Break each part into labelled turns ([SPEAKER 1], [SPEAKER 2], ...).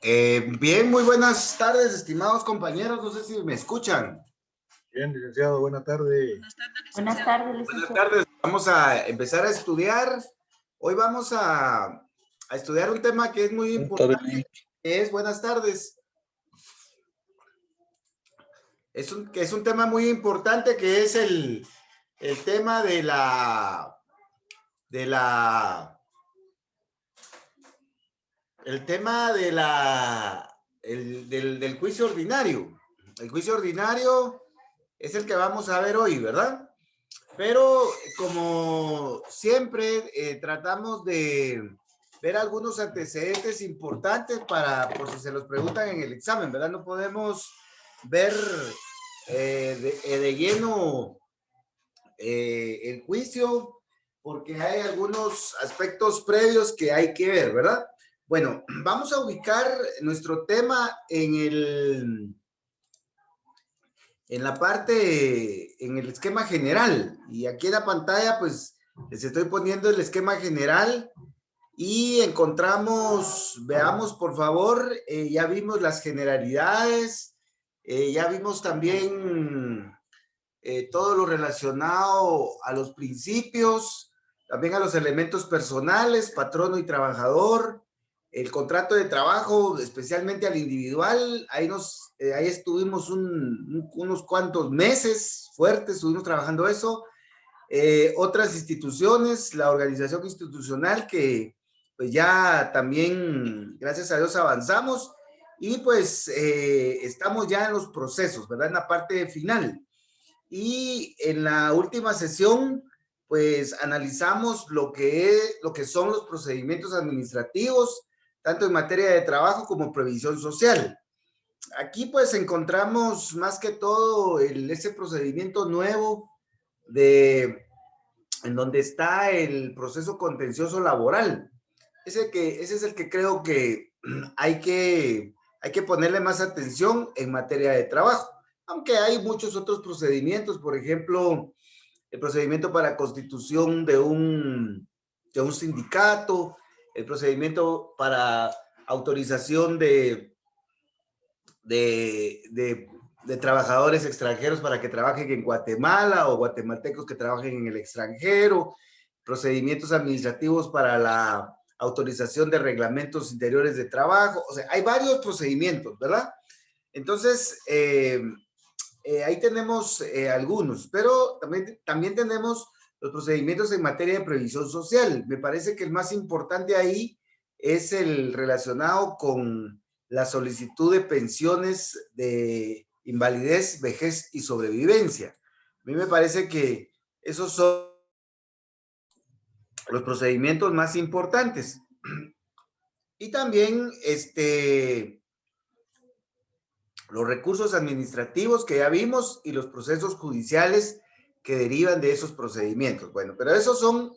[SPEAKER 1] Bien, muy buenas tardes, estimados compañeros. No sé si me escuchan.
[SPEAKER 2] Bien, licenciado, buena tarde.
[SPEAKER 3] Buenas tardes,
[SPEAKER 1] Buenas
[SPEAKER 3] licenciado.
[SPEAKER 1] tardes. Vamos a empezar a estudiar. Hoy vamos a estudiar un tema que es muy importante. Buenas tardes. Es un tema muy importante que es el tema del juicio ordinario. El juicio ordinario es el que vamos a ver hoy, ¿verdad? Pero como siempre tratamos de ver algunos antecedentes importantes por si se los preguntan en el examen, ¿verdad? No podemos ver de lleno el juicio porque hay algunos aspectos previos que hay que ver, ¿verdad? Bueno, vamos a ubicar nuestro tema en la parte, en el esquema general. Y aquí en la pantalla, pues, les estoy poniendo el esquema general y encontramos, veamos por favor, ya vimos las generalidades, ya vimos también todo lo relacionado a los principios, también a los elementos personales, patrono y trabajador, el contrato de trabajo, especialmente al individual. Ahí estuvimos unos cuantos meses fuertes, estuvimos trabajando eso. Otras instituciones, la organización institucional que pues ya también, gracias a Dios, avanzamos y pues estamos ya en los procesos, ¿verdad? En la parte final. Y en la última sesión, pues analizamos lo que son los procedimientos administrativos, tanto en materia de trabajo como previsión social. Aquí pues encontramos más que todo ese procedimiento nuevo en donde está el proceso contencioso laboral. Ese es el que creo que hay que ponerle más atención en materia de trabajo, aunque hay muchos otros procedimientos, por ejemplo, el procedimiento para constitución de un sindicato, el procedimiento para autorización de trabajadores extranjeros para que trabajen en Guatemala o guatemaltecos que trabajen en el extranjero, procedimientos administrativos para la autorización de reglamentos interiores de trabajo. O sea, hay varios procedimientos, ¿verdad? Entonces, ahí tenemos algunos, pero también tenemos los procedimientos en materia de previsión social. Me parece que el más importante ahí es el relacionado con la solicitud de pensiones de invalidez, vejez y sobrevivencia. A mí me parece que esos son los procedimientos más importantes. Y también los recursos administrativos que ya vimos y los procesos judiciales que derivan de esos procedimientos. Bueno, pero esas son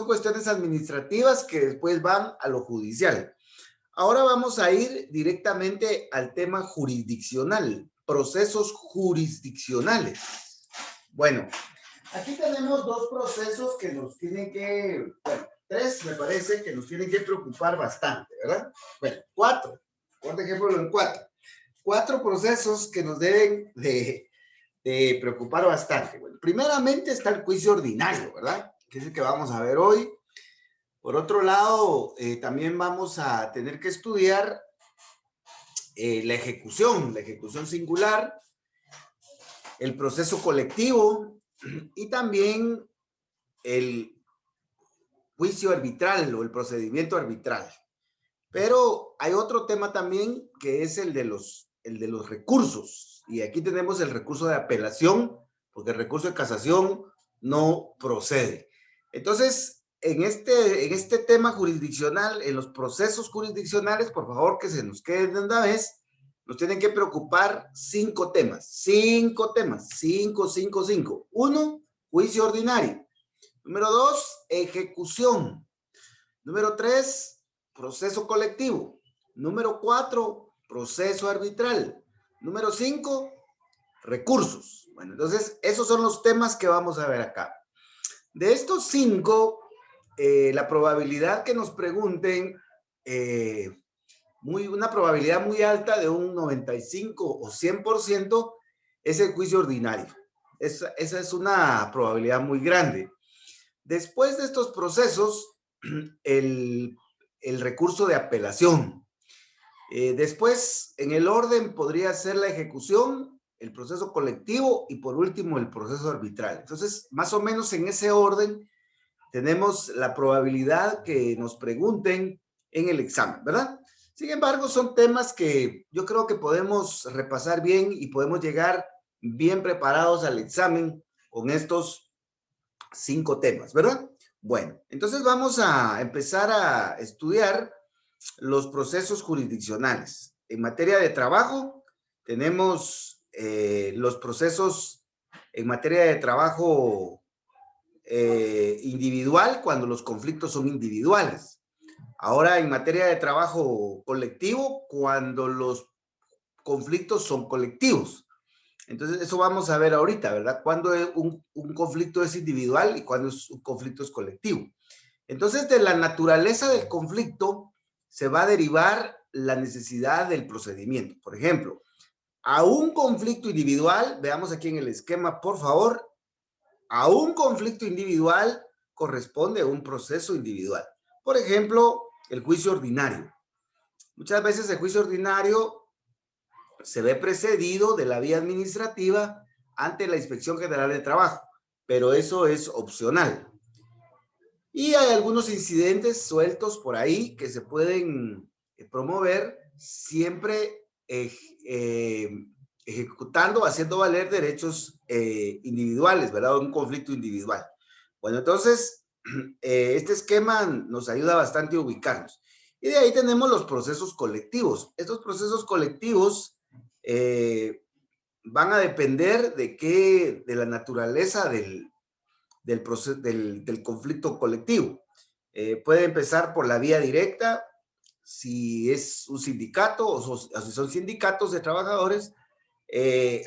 [SPEAKER 1] cuestiones administrativas que después van a lo judicial. Ahora vamos a ir directamente al tema jurisdiccional, procesos jurisdiccionales. Bueno, aquí tenemos dos procesos que nos tienen que, bueno, tres me parece que nos tienen que preocupar bastante, ¿verdad? Bueno, cuatro, por ejemplo en cuatro procesos que nos deben de preocupar bastante. Bueno, primeramente está el juicio ordinario, ¿verdad? Que es el que vamos a ver hoy. Por otro lado, también vamos a tener que estudiar la ejecución singular, el proceso colectivo y también el juicio arbitral o el procedimiento arbitral. Pero hay otro tema también que es el de los recursos. Y aquí tenemos el recurso de apelación, porque el recurso de casación no procede. Entonces, en este tema jurisdiccional, en los procesos jurisdiccionales, por favor que se nos queden de una vez, nos tienen que preocupar cinco temas. Cinco. Uno, juicio ordinario. Número dos, ejecución. Número tres, proceso colectivo. Número cuatro, proceso arbitral. Número cinco, recursos. Bueno, entonces esos son los temas que vamos a ver acá. De estos cinco, la probabilidad que nos pregunten una probabilidad muy alta de un 95 o 100% es el juicio ordinario. Esa es una probabilidad muy grande. Después de estos procesos, el, el recurso de apelación. Después, en el orden podría ser la ejecución, el proceso colectivo y por último el proceso arbitral. Entonces, más o menos en ese orden tenemos la probabilidad que nos pregunten en el examen, ¿verdad? Sin embargo, son temas que yo creo que podemos repasar bien y podemos llegar bien preparados al examen con estos 5 temas, ¿verdad? Bueno, entonces vamos a empezar a estudiar los procesos jurisdiccionales. En materia de trabajo, tenemos los procesos en materia de trabajo individual cuando los conflictos son individuales. Ahora, en materia de trabajo colectivo, cuando los conflictos son colectivos. Entonces, eso vamos a ver ahorita, ¿verdad? Cuando un conflicto es individual y cuando un conflicto es colectivo. Entonces, de la naturaleza del conflicto se va a derivar la necesidad del procedimiento. Por ejemplo, a un conflicto individual, veamos aquí en el esquema, por favor, a un conflicto individual corresponde un proceso individual. Por ejemplo, el juicio ordinario. Muchas veces el juicio ordinario se ve precedido de la vía administrativa ante la Inspección General de Trabajo, pero eso es opcional. Y hay algunos incidentes sueltos por ahí que se pueden promover siempre ejecutando, haciendo valer derechos individuales, ¿verdad? Un conflicto individual. Bueno, entonces, este esquema nos ayuda bastante a ubicarnos. Y de ahí tenemos los procesos colectivos. Estos procesos colectivos van a depender de la naturaleza del conflicto colectivo. Puede empezar por la vía directa, si es un sindicato o si son sindicatos de trabajadores,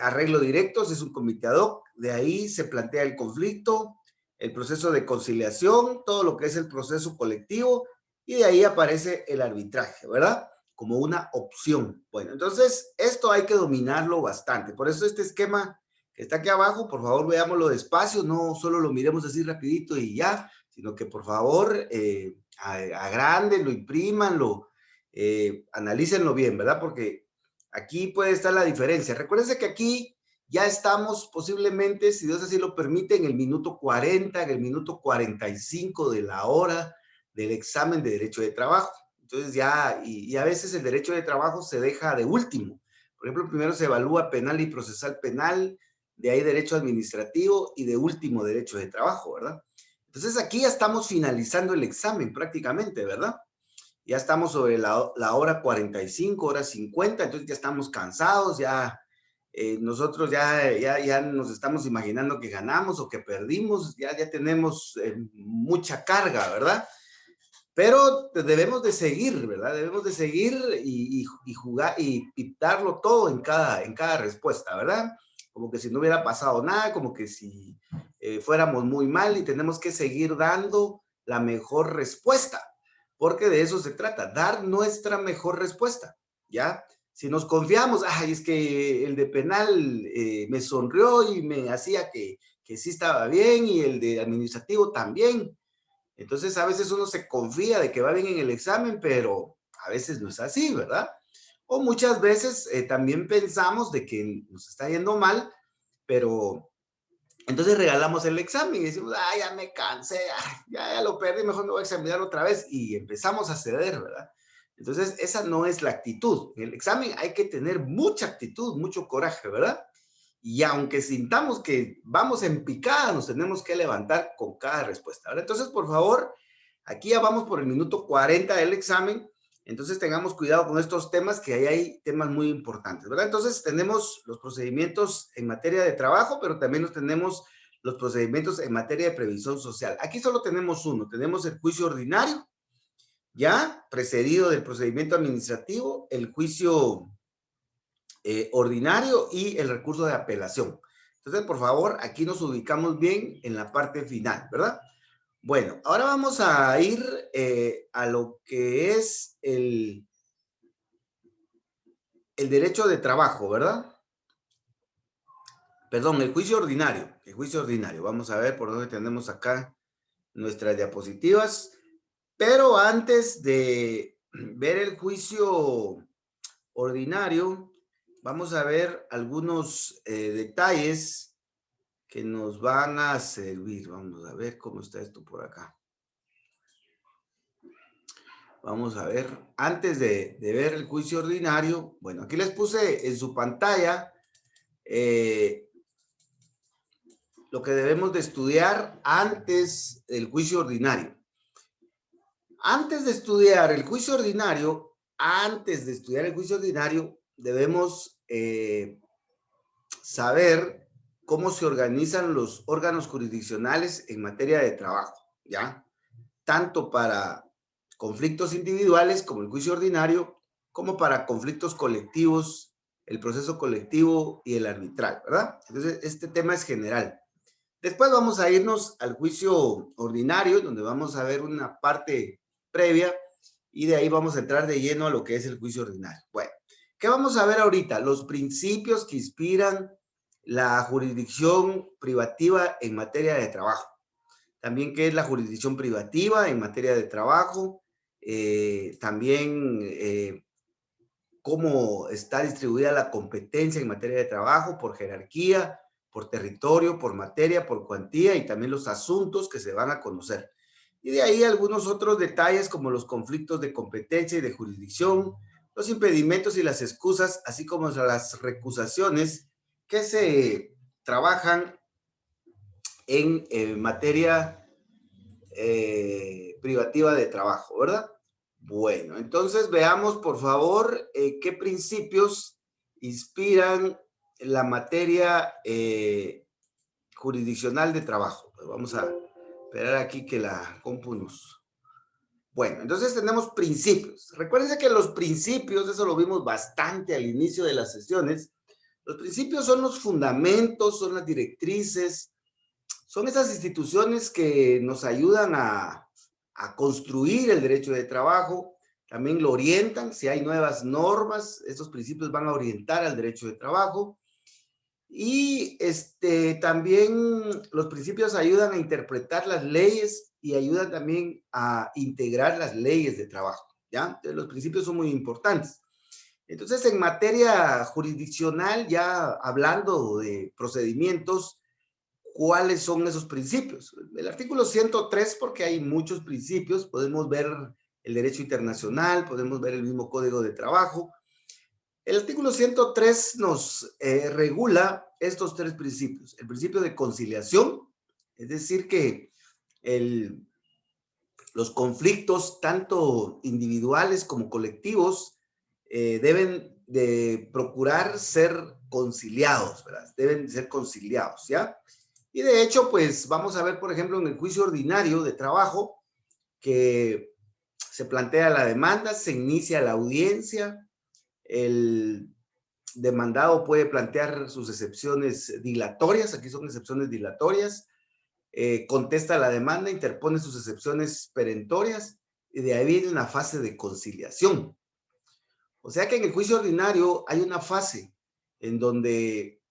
[SPEAKER 1] arreglo directo, si es un comité ad hoc, de ahí se plantea el conflicto, el proceso de conciliación, todo lo que es el proceso colectivo, y de ahí aparece el arbitraje, ¿verdad? Como una opción. Bueno, entonces esto hay que dominarlo bastante. Por eso este esquema que está aquí abajo, por favor veámoslo despacio, no solo lo miremos así rapidito y ya, sino que por favor agrándenlo, imprímanlo, analícenlo bien, ¿verdad? Porque aquí puede estar la diferencia. Recuérdense que aquí ya estamos posiblemente, si Dios así lo permite, en el minuto 40, en el minuto 45 de la hora del examen de derecho de trabajo. Entonces ya, y a veces el derecho de trabajo se deja de último. Por ejemplo, primero se evalúa penal y procesal penal, de ahí derecho administrativo y de último derecho de trabajo, ¿verdad? Entonces aquí ya estamos finalizando el examen prácticamente, ¿verdad? Ya estamos sobre la hora 45, hora 50, entonces ya estamos cansados, ya nosotros ya nos estamos imaginando que ganamos o que perdimos, ya tenemos mucha carga, ¿verdad? Pero debemos de seguir, ¿verdad? Debemos de seguir y jugar y darlo todo en cada respuesta, ¿verdad? Como que si no hubiera pasado nada, como que si fuéramos muy mal y tenemos que seguir dando la mejor respuesta, porque de eso se trata, dar nuestra mejor respuesta, ¿ya? Si nos confiamos, ay, es que el de penal me sonrió y me hacía que sí estaba bien y el de administrativo también. Entonces, a veces uno se confía de que va bien en el examen, pero a veces no es así, ¿verdad? O muchas veces también pensamos de que nos está yendo mal, pero entonces regalamos el examen y decimos, ah, ya me cansé, ya lo perdí, mejor me voy a examinar otra vez y empezamos a ceder, ¿verdad? Entonces, esa no es la actitud. En el examen hay que tener mucha actitud, mucho coraje, ¿verdad? Y aunque sintamos que vamos en picada, nos tenemos que levantar con cada respuesta, ¿verdad? Entonces, por favor, aquí ya vamos por el minuto 40 del examen, entonces tengamos cuidado con estos temas, que ahí hay temas muy importantes, ¿verdad? Entonces, tenemos los procedimientos en materia de trabajo, pero también los tenemos los procedimientos en materia de previsión social. Aquí solo tenemos uno, tenemos el juicio ordinario, ya precedido del procedimiento administrativo, el juicio ordinario y el recurso de apelación. Entonces, por favor, aquí nos ubicamos bien en la parte final, ¿verdad? Bueno, ahora vamos a ir a lo que es el derecho de trabajo, ¿verdad? Perdón, el juicio ordinario. El juicio ordinario. Vamos a ver por dónde tenemos acá nuestras diapositivas. Pero antes de ver el juicio ordinario, vamos a ver algunos detalles que nos van a servir. Vamos a ver cómo está esto por acá. Vamos a ver, antes de ver el juicio ordinario, bueno, aquí les puse en su pantalla lo que debemos de estudiar antes del juicio ordinario. Antes de estudiar el juicio ordinario, debemos saber cómo se organizan los órganos jurisdiccionales en materia de trabajo, ¿ya? Tanto para conflictos individuales como el juicio ordinario, como para conflictos colectivos, el proceso colectivo y el arbitral, ¿verdad? Entonces, este tema es general. Después vamos a irnos al juicio ordinario, donde vamos a ver una parte previa y de ahí vamos a entrar de lleno a lo que es el juicio ordinario. Bueno, ¿qué vamos a ver ahorita? Los principios que inspiran la jurisdicción privativa en materia de trabajo. También qué es la jurisdicción privativa en materia de trabajo. También cómo está distribuida la competencia en materia de trabajo por jerarquía, por territorio, por materia, por cuantía y también los asuntos que se van a conocer. Y de ahí algunos otros detalles como los conflictos de competencia y de jurisdicción, los impedimentos y las excusas, así como las recusaciones que se trabajan en materia privativa de trabajo, ¿verdad? Bueno, entonces veamos por favor qué principios inspiran la materia jurisdiccional de trabajo. Pues vamos a esperar aquí que la compu nos... Bueno, entonces tenemos principios. Recuérdense que los principios, eso lo vimos bastante al inicio de las sesiones, los principios son los fundamentos, son las directrices, son esas instituciones que nos ayudan a construir el derecho de trabajo, también lo orientan, si hay nuevas normas, estos principios van a orientar al derecho de trabajo, y también los principios ayudan a interpretar las leyes y ayudan también a integrar las leyes de trabajo, ¿ya? Entonces, los principios son muy importantes. Entonces, en materia jurisdiccional, ya hablando de procedimientos, ¿cuáles son esos principios? El artículo 103, porque hay muchos principios, podemos ver el derecho internacional, podemos ver el mismo Código de Trabajo. El artículo 103 nos regula estos tres principios. El principio de conciliación, es decir, que los conflictos, tanto individuales como colectivos, deben de procurar ser conciliados, ¿verdad? Deben ser conciliados, ¿ya? Y de hecho, pues vamos a ver, por ejemplo, en el juicio ordinario de trabajo, que se plantea la demanda, se inicia la audiencia, el demandado puede plantear sus excepciones dilatorias, aquí son excepciones dilatorias, contesta la demanda, interpone sus excepciones perentorias, y de ahí viene una fase de conciliación. O sea que en el juicio ordinario hay una fase en donde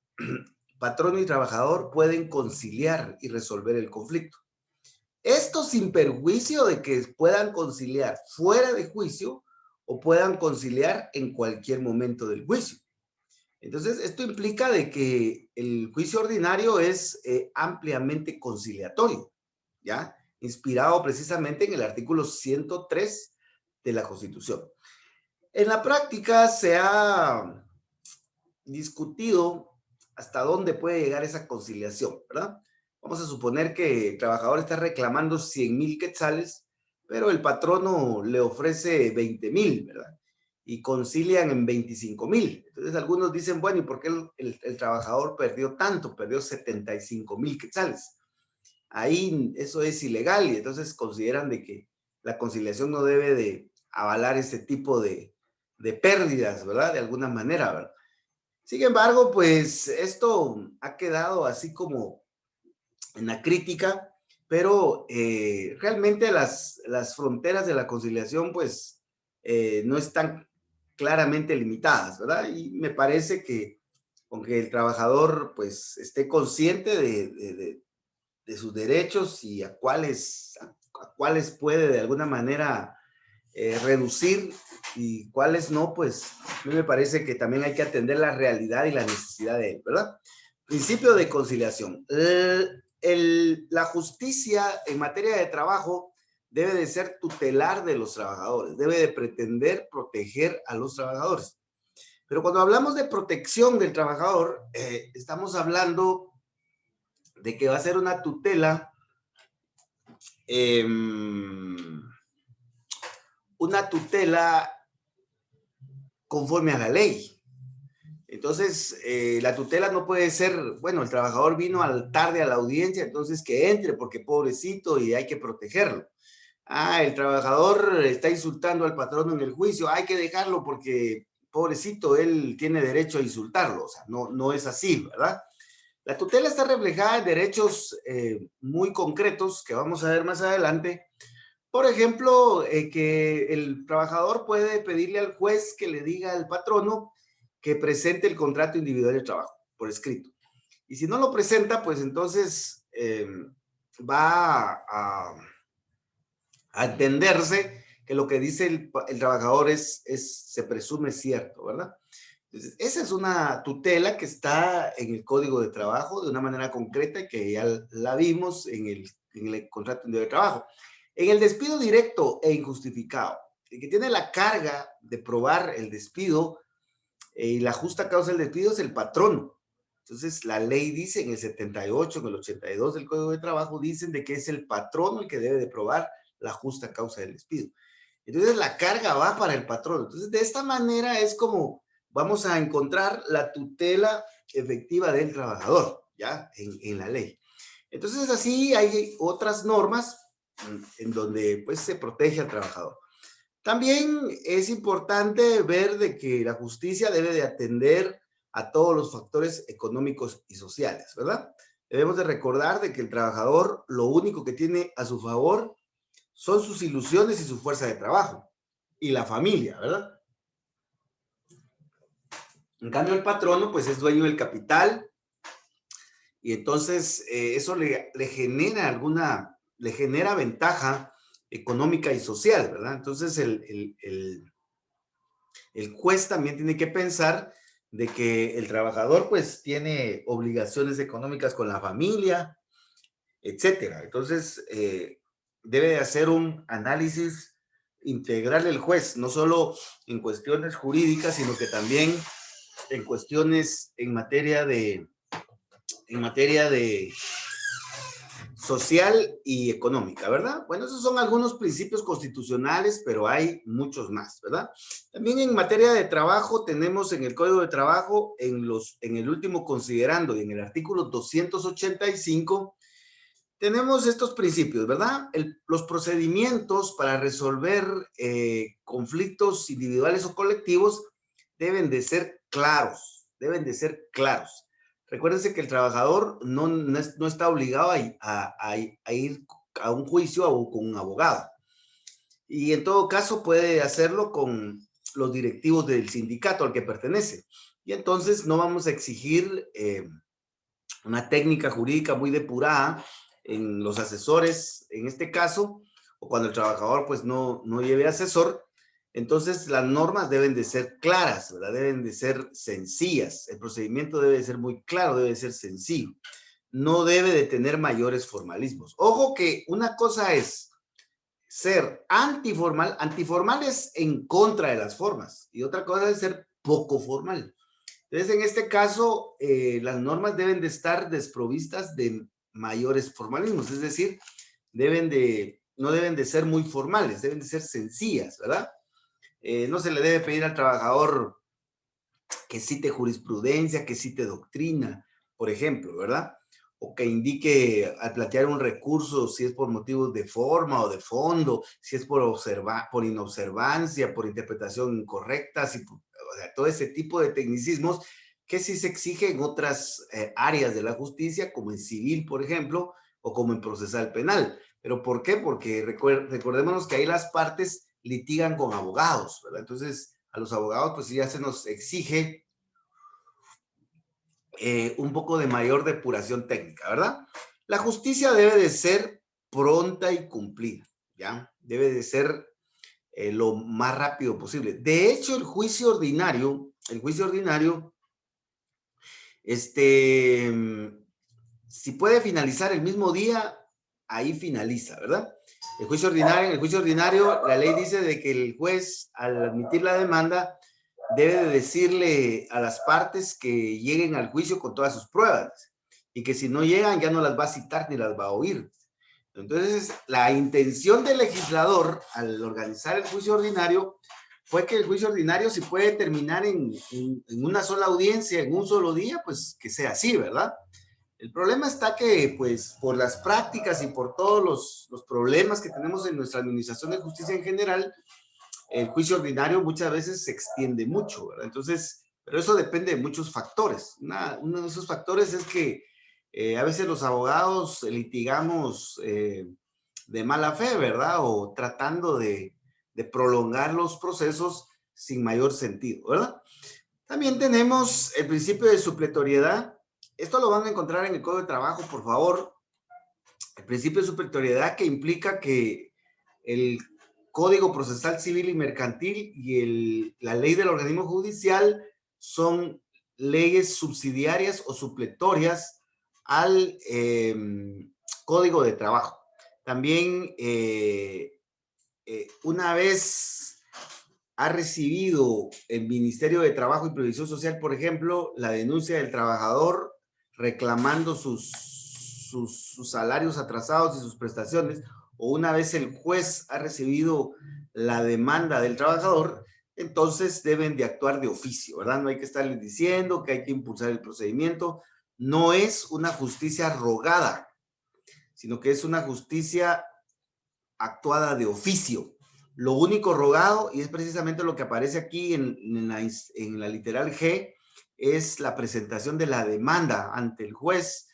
[SPEAKER 1] patrón y trabajador pueden conciliar y resolver el conflicto. Esto sin perjuicio de que puedan conciliar fuera de juicio o puedan conciliar en cualquier momento del juicio. Entonces, esto implica de que el juicio ordinario es ampliamente conciliatorio, ¿ya? Inspirado precisamente en el artículo 103 de la Constitución. En la práctica se ha discutido hasta dónde puede llegar esa conciliación, ¿verdad? Vamos a suponer que el trabajador está reclamando 100,000 quetzales, pero el patrono le ofrece 20,000, ¿verdad? Y concilian en 25,000. Entonces algunos dicen, bueno, ¿y por qué el trabajador perdió tanto? Perdió 75,000 quetzales. Ahí eso es ilegal y entonces consideran de que la conciliación no debe de avalar ese tipo de pérdidas, ¿verdad? De alguna manera, ¿verdad? Sin embargo, pues esto ha quedado así como en la crítica, pero realmente las fronteras de la conciliación pues no están claramente limitadas, ¿verdad? Y me parece que aunque el trabajador pues esté consciente de sus derechos y a cuáles puede de alguna manera reducir y cuáles no, pues a mí me parece que también hay que atender la realidad y la necesidad de él, ¿verdad? Principio de conciliación. La justicia en materia de trabajo debe de ser tutelar de los trabajadores, debe de pretender proteger a los trabajadores. Pero cuando hablamos de protección del trabajador, estamos hablando de que va a ser una tutela, conforme a la ley. Entonces, la tutela no puede ser, bueno, el trabajador vino tarde a la audiencia, entonces que entre porque pobrecito y hay que protegerlo. Ah, el trabajador está insultando al patrón en el juicio, hay que dejarlo porque pobrecito, él tiene derecho a insultarlo. O sea, no es así, ¿verdad? La tutela está reflejada en derechos muy concretos que vamos a ver más adelante. Por ejemplo, que el trabajador puede pedirle al juez que le diga al patrono que presente el contrato individual de trabajo por escrito. Y si no lo presenta, pues entonces va a entenderse que lo que dice el trabajador se presume cierto, ¿verdad? Entonces, esa es una tutela que está en el Código de Trabajo de una manera concreta y que ya la vimos en el contrato individual de trabajo. En el despido directo e injustificado, el que tiene la carga de probar el despido y la justa causa del despido es el patrono. Entonces, la ley dice en el 78, en el 82 del Código de Trabajo, dicen de que es el patrono el que debe de probar la justa causa del despido. Entonces, la carga va para el patrono. Entonces, de esta manera es como vamos a encontrar la tutela efectiva del trabajador, ¿ya? En la ley. Entonces, así hay otras normas en donde, pues, se protege al trabajador. También es importante ver de que la justicia debe de atender a todos los factores económicos y sociales, ¿verdad? Debemos de recordar de que el trabajador lo único que tiene a su favor son sus ilusiones y su fuerza de trabajo y la familia, ¿verdad? En cambio, el patrono, pues, es dueño del capital y entonces eso le genera ventaja económica y social, ¿verdad? Entonces, el juez también tiene que pensar de que el trabajador, pues, tiene obligaciones económicas con la familia, etcétera. Entonces, debe de hacer un análisis integral el juez, no solo en cuestiones jurídicas, sino que también en cuestiones en materia de social y económica, ¿verdad? Bueno, esos son algunos principios constitucionales, pero hay muchos más, ¿verdad? También en materia de trabajo tenemos en el Código de Trabajo, en el último considerando y en el artículo 285, tenemos estos principios, ¿verdad? Los procedimientos para resolver conflictos individuales o colectivos deben de ser claros, deben de ser claros. Recuérdense que el trabajador no está obligado a ir a un juicio o con un abogado. Y en todo caso puede hacerlo con los directivos del sindicato al que pertenece. Y entonces no vamos a exigir una técnica jurídica muy depurada en los asesores, en este caso, o cuando el trabajador pues no lleve asesor. Entonces, las normas deben de ser claras, ¿verdad? Deben de ser sencillas. El procedimiento debe de ser muy claro, debe de ser sencillo. No debe de tener mayores formalismos. Ojo que una cosa es ser antiformal. Antiformal es en contra de las formas. Y otra cosa es ser poco formal. Entonces, en este caso, las normas deben de estar desprovistas de mayores formalismos. Es decir, no deben de ser muy formales, deben de ser sencillas, ¿verdad? No se le debe pedir al trabajador que cite jurisprudencia, que cite doctrina, por ejemplo, ¿verdad? O que indique al plantear un recurso si es por motivos de forma o de fondo, si es por inobservancia, por interpretación incorrecta, o sea, todo ese tipo de tecnicismos que sí se exige en otras áreas de la justicia, como en civil, por ejemplo, o como en procesal penal. ¿Pero por qué? Porque recordémonos que ahí las partes litigan con abogados, ¿verdad? Entonces, a los abogados, pues ya se nos exige un poco de mayor depuración técnica, ¿verdad? La justicia debe de ser pronta y cumplida, ¿ya? Debe de ser lo más rápido posible. De hecho, el juicio ordinario, si puede finalizar el mismo día, ahí finaliza, ¿verdad? En el juicio ordinario, la ley dice de que el juez, al admitir la demanda, debe de decirle a las partes que lleguen al juicio con todas sus pruebas y que si no llegan ya no las va a citar ni las va a oír. Entonces, la intención del legislador al organizar el juicio ordinario fue que el juicio ordinario, si puede terminar en una sola audiencia, en un solo día, pues que sea así, ¿verdad? El problema está que, pues, por las prácticas y por todos los problemas que tenemos en nuestra administración de justicia en general, el juicio ordinario muchas veces se extiende mucho, ¿verdad? Entonces, pero eso depende de muchos factores. Uno de esos factores es que a veces los abogados litigamos de mala fe, ¿verdad? O tratando de prolongar los procesos sin mayor sentido, ¿verdad? También tenemos el principio de supletoriedad. Esto lo van a encontrar en el Código de Trabajo, por favor. El principio de supletoriedad que implica que el Código Procesal Civil y Mercantil y la ley del organismo judicial son leyes subsidiarias o supletorias al Código de Trabajo. También, una vez ha recibido el Ministerio de Trabajo y Previsión Social, por ejemplo, la denuncia del trabajador reclamando sus salarios atrasados y sus prestaciones, o una vez el juez ha recibido la demanda del trabajador, entonces deben de actuar de oficio, ¿verdad? No hay que estarles diciendo que hay que impulsar el procedimiento. No es una justicia rogada, sino que es una justicia actuada de oficio. Lo único rogado, y es precisamente lo que aparece aquí en la literal G, es la presentación de la demanda ante el juez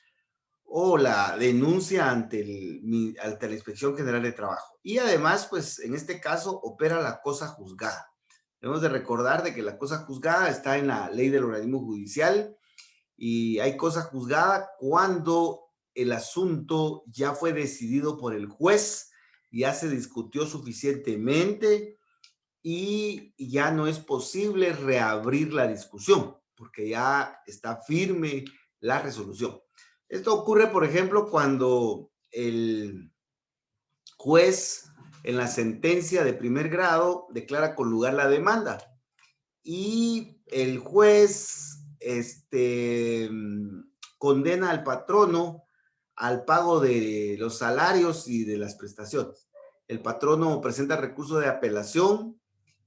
[SPEAKER 1] o la denuncia ante la Inspección General de Trabajo. Y además, pues en este caso opera la cosa juzgada. Debemos de recordar de que la cosa juzgada está en la ley del organismo judicial y hay cosa juzgada cuando el asunto ya fue decidido por el juez, ya se discutió suficientemente y ya no es posible reabrir la discusión porque ya está firme la resolución. Esto ocurre, por ejemplo, cuando el juez en la sentencia de primer grado declara con lugar la demanda y el juez condena al patrono al pago de los salarios y de las prestaciones. El patrono presenta recurso de apelación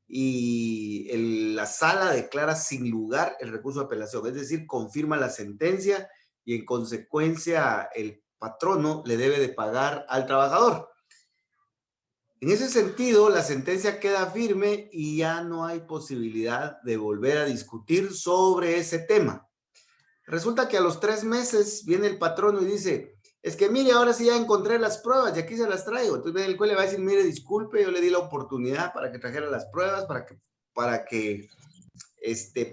[SPEAKER 1] y la sala declara sin lugar el recurso de apelación, es decir, confirma la sentencia y en consecuencia el patrono le debe de pagar al trabajador. En ese sentido, la sentencia queda firme y ya no hay posibilidad de volver a discutir sobre ese tema. Resulta que a los 3 meses viene el patrono y dice, es que mire, ahora sí ya encontré las pruebas y aquí se las traigo. Entonces el juez le va a decir, mire, disculpe, yo le di la oportunidad para que trajera las pruebas, para que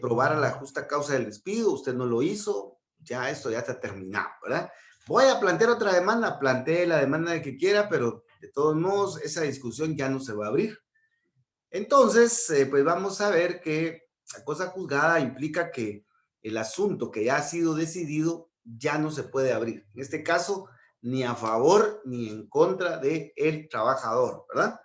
[SPEAKER 1] probara la justa causa del despido, usted no lo hizo, ya esto ya está terminado, ¿verdad? Voy a plantear otra demanda, plantee la demanda de que quiera, pero de todos modos esa discusión ya no se va a abrir. Entonces, pues vamos a ver que la cosa juzgada implica que el asunto que ya ha sido decidido ya no se puede abrir. En este caso, ni a favor ni en contra del trabajador, ¿verdad?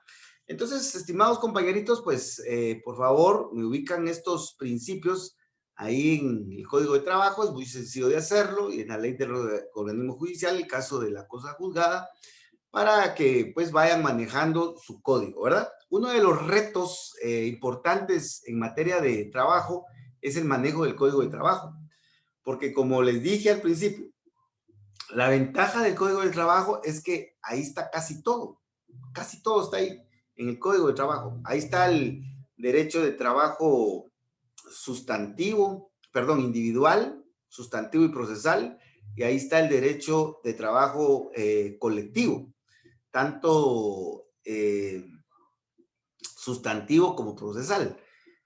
[SPEAKER 1] Entonces, estimados compañeritos, pues por favor, me ubican estos principios ahí en el Código de Trabajo, es muy sencillo de hacerlo, y en la ley del organismo judicial, el caso de la cosa juzgada, para que pues vayan manejando su código, ¿verdad? Uno de los retos importantes en materia de trabajo es el manejo del Código de Trabajo, porque como les dije al principio, la ventaja del Código de Trabajo es que ahí está casi todo está ahí en el Código de Trabajo. Ahí está el derecho de trabajo individual, sustantivo y procesal, y ahí está el derecho de trabajo colectivo, tanto sustantivo como procesal.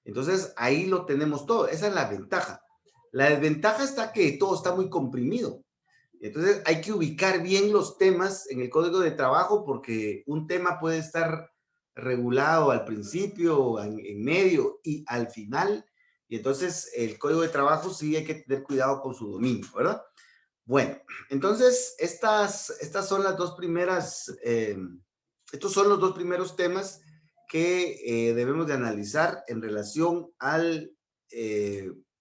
[SPEAKER 1] Entonces, ahí lo tenemos todo. Esa es la ventaja. La desventaja está que todo está muy comprimido. Entonces, hay que ubicar bien los temas en el código de trabajo porque un tema puede estar regulado al principio, en medio y al final. Y entonces, el código de trabajo sí hay que tener cuidado con su dominio, ¿verdad? Bueno, entonces, estas son las dos primeras, estos son los dos primeros temas que debemos de analizar en relación al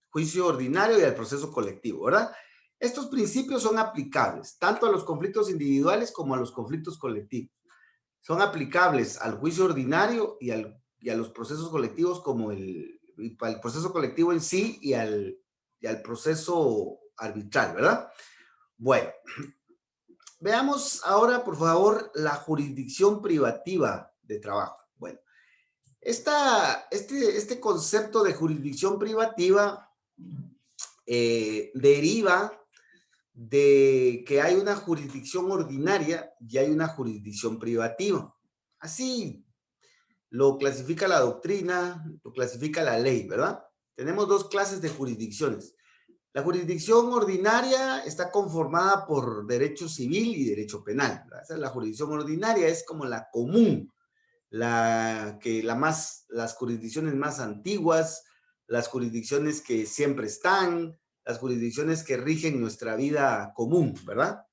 [SPEAKER 1] juicio ordinario y al proceso colectivo, ¿verdad? Estos principios son aplicables tanto a los conflictos individuales como a los conflictos colectivos. Son aplicables al juicio ordinario y a los procesos colectivos como el proceso colectivo en sí y al proceso arbitral, ¿verdad? Bueno, veamos ahora, por favor, la jurisdicción privativa de trabajo. Bueno, este concepto de jurisdicción privativa deriva de que hay una jurisdicción ordinaria y hay una jurisdicción privativa. Así lo clasifica la doctrina, lo clasifica la ley, ¿verdad? Tenemos dos clases de jurisdicciones. La jurisdicción ordinaria está conformada por derecho civil y derecho penal. Esa es la jurisdicción ordinaria, es como la común, las jurisdicciones más antiguas, las jurisdicciones que siempre están, las jurisdicciones que rigen nuestra vida común, ¿verdad?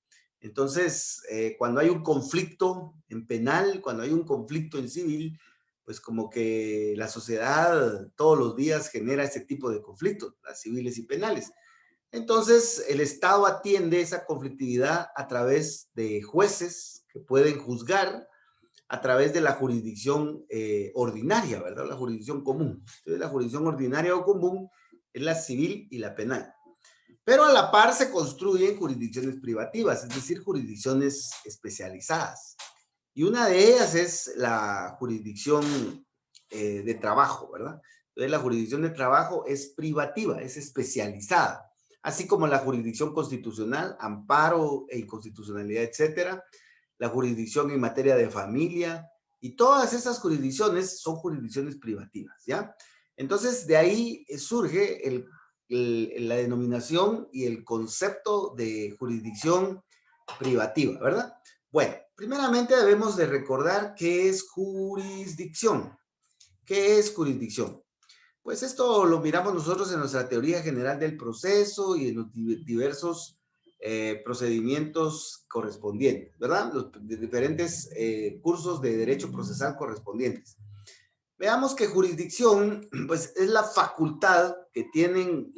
[SPEAKER 1] Entonces, cuando hay un conflicto en penal, cuando hay un conflicto en civil, pues como que la sociedad todos los días genera ese tipo de conflictos, las civiles y penales. Entonces, el Estado atiende esa conflictividad a través de jueces que pueden juzgar a través de la jurisdicción ordinaria, ¿verdad? La jurisdicción común. Entonces, la jurisdicción ordinaria o común es la civil y la penal. Pero a la par se construyen jurisdicciones privativas, es decir, jurisdicciones especializadas. Y una de ellas es la jurisdicción de trabajo, ¿verdad? Entonces, la jurisdicción de trabajo es privativa, es especializada, así como la jurisdicción constitucional, amparo e inconstitucionalidad, etcétera, la jurisdicción en materia de familia, y todas esas jurisdicciones son jurisdicciones privativas, ¿ya? Entonces, de ahí surge la denominación y el concepto de jurisdicción privativa, ¿verdad? Bueno, primeramente debemos de recordar qué es jurisdicción. ¿Qué es jurisdicción? Pues esto lo miramos nosotros en nuestra teoría general del proceso y en los diversos procedimientos correspondientes, ¿verdad? Los diferentes cursos de derecho procesal correspondientes. Veamos que jurisdicción, pues es la facultad que tienen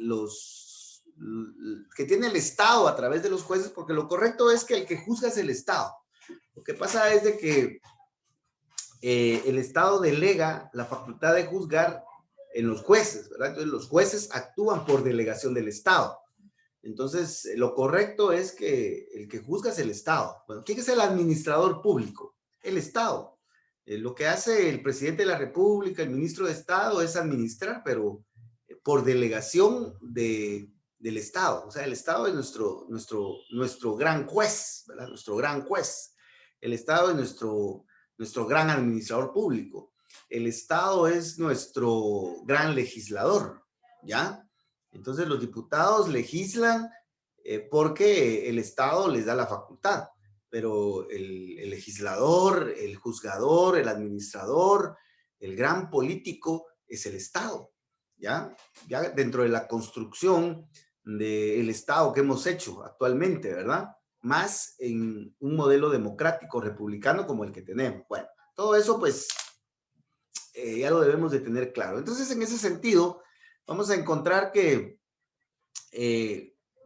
[SPEAKER 1] que tiene el Estado a través de los jueces, porque lo correcto es que el que juzga es el Estado. Lo que pasa es de que el Estado delega la facultad de juzgar en los jueces, ¿verdad? Entonces los jueces actúan por delegación del Estado. Entonces, lo correcto es que el que juzga es el Estado. Bueno, ¿quién es el administrador público? El Estado. Lo que hace el presidente de la República, el ministro de Estado, es administrar, pero por delegación del Estado. O sea, el Estado es nuestro gran juez, ¿verdad? Nuestro gran juez. El Estado es nuestro gran administrador público. El Estado es nuestro gran legislador, ¿ya? Entonces los diputados legislan porque el Estado les da la facultad, pero el legislador, el juzgador, el administrador, el gran político es el Estado, ¿ya? Ya dentro de la construcción del Estado que hemos hecho actualmente, ¿verdad? Más en un modelo democrático republicano como el que tenemos. Bueno, todo eso pues ya lo debemos de tener claro. Entonces, en ese sentido, vamos a encontrar que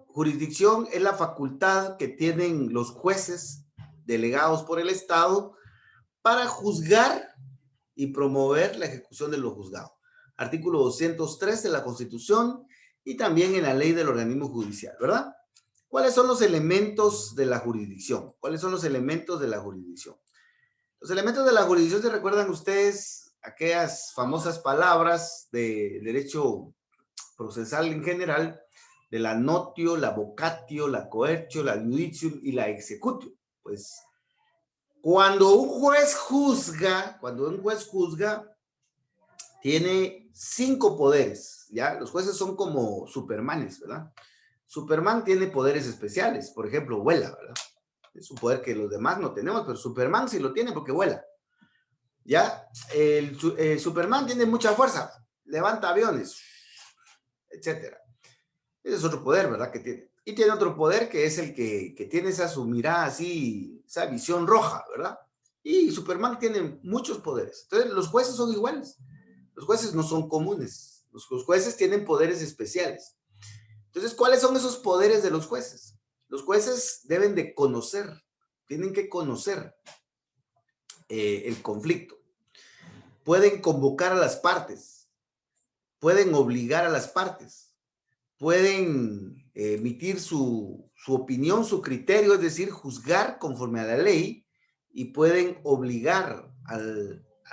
[SPEAKER 1] jurisdicción es la facultad que tienen los jueces delegados por el Estado para juzgar y promover la ejecución de lo juzgado. Artículo 203 de la Constitución y también en la ley del organismo judicial, ¿verdad? ¿Cuáles son los elementos de la jurisdicción? ¿Cuáles son los elementos de la jurisdicción? Los elementos de la jurisdicción, ¿se recuerdan ustedes aquellas famosas palabras de derecho procesal en general, de la notio, la vocatio, la coercio, la judicium y la executio? Pues cuando un juez juzga, tiene 5 poderes, ¿ya? Los jueces son como Supermanes, ¿verdad? Superman tiene poderes especiales, por ejemplo, vuela, ¿verdad? Es un poder que los demás no tenemos, pero Superman sí lo tiene porque vuela. ¿Ya? El Superman tiene mucha fuerza, levanta aviones, etcétera. Ese es otro poder, ¿verdad? Que tiene. Y tiene otro poder que es el que tiene esa su mirada así, esa visión roja, ¿verdad? Y Superman tiene muchos poderes. Entonces, los jueces son iguales. Los jueces no son comunes. Los jueces tienen poderes especiales. Entonces, ¿cuáles son esos poderes de los jueces? Los jueces deben de conocer, tienen que conocer el conflicto. Pueden convocar a las partes, pueden obligar a las partes, pueden emitir su opinión, su criterio, es decir, juzgar conforme a la ley, y pueden obligar a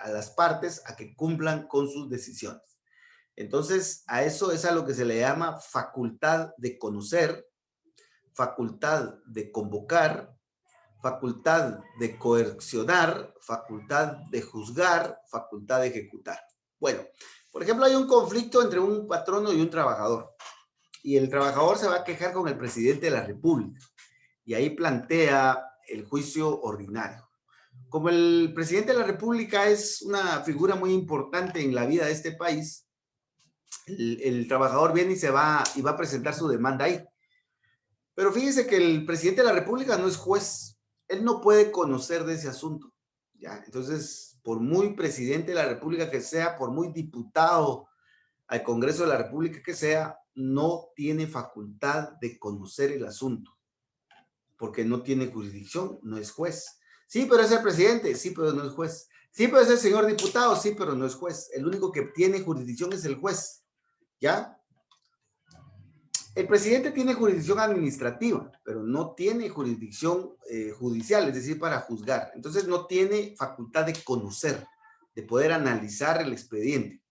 [SPEAKER 1] las partes a que cumplan con sus decisiones. Entonces, a eso es a lo que se le llama facultad de conocer, facultad de convocar, facultad de coercionar, facultad de juzgar, facultad de ejecutar. Bueno, por ejemplo, hay un conflicto entre un patrono y un trabajador, y el trabajador se va a quejar con el presidente de la República, y ahí plantea el juicio ordinario. Como el presidente de la República es una figura muy importante en la vida de este país, el trabajador viene y va a presentar su demanda ahí. Pero fíjese que el presidente de la República no es juez. Él no puede conocer de ese asunto, ¿ya? Entonces, por muy presidente de la República que sea, por muy diputado al Congreso de la República que sea, no tiene facultad de conocer el asunto, porque no tiene jurisdicción, no es juez. Sí, pero es el presidente, sí, pero no es juez. Sí, pero es el señor diputado, sí, pero no es juez. El único que tiene jurisdicción es el juez, ¿ya? El presidente tiene jurisdicción administrativa, pero no tiene jurisdicción judicial, es decir, para juzgar. Entonces no tiene facultad de conocer, de poder analizar el expediente.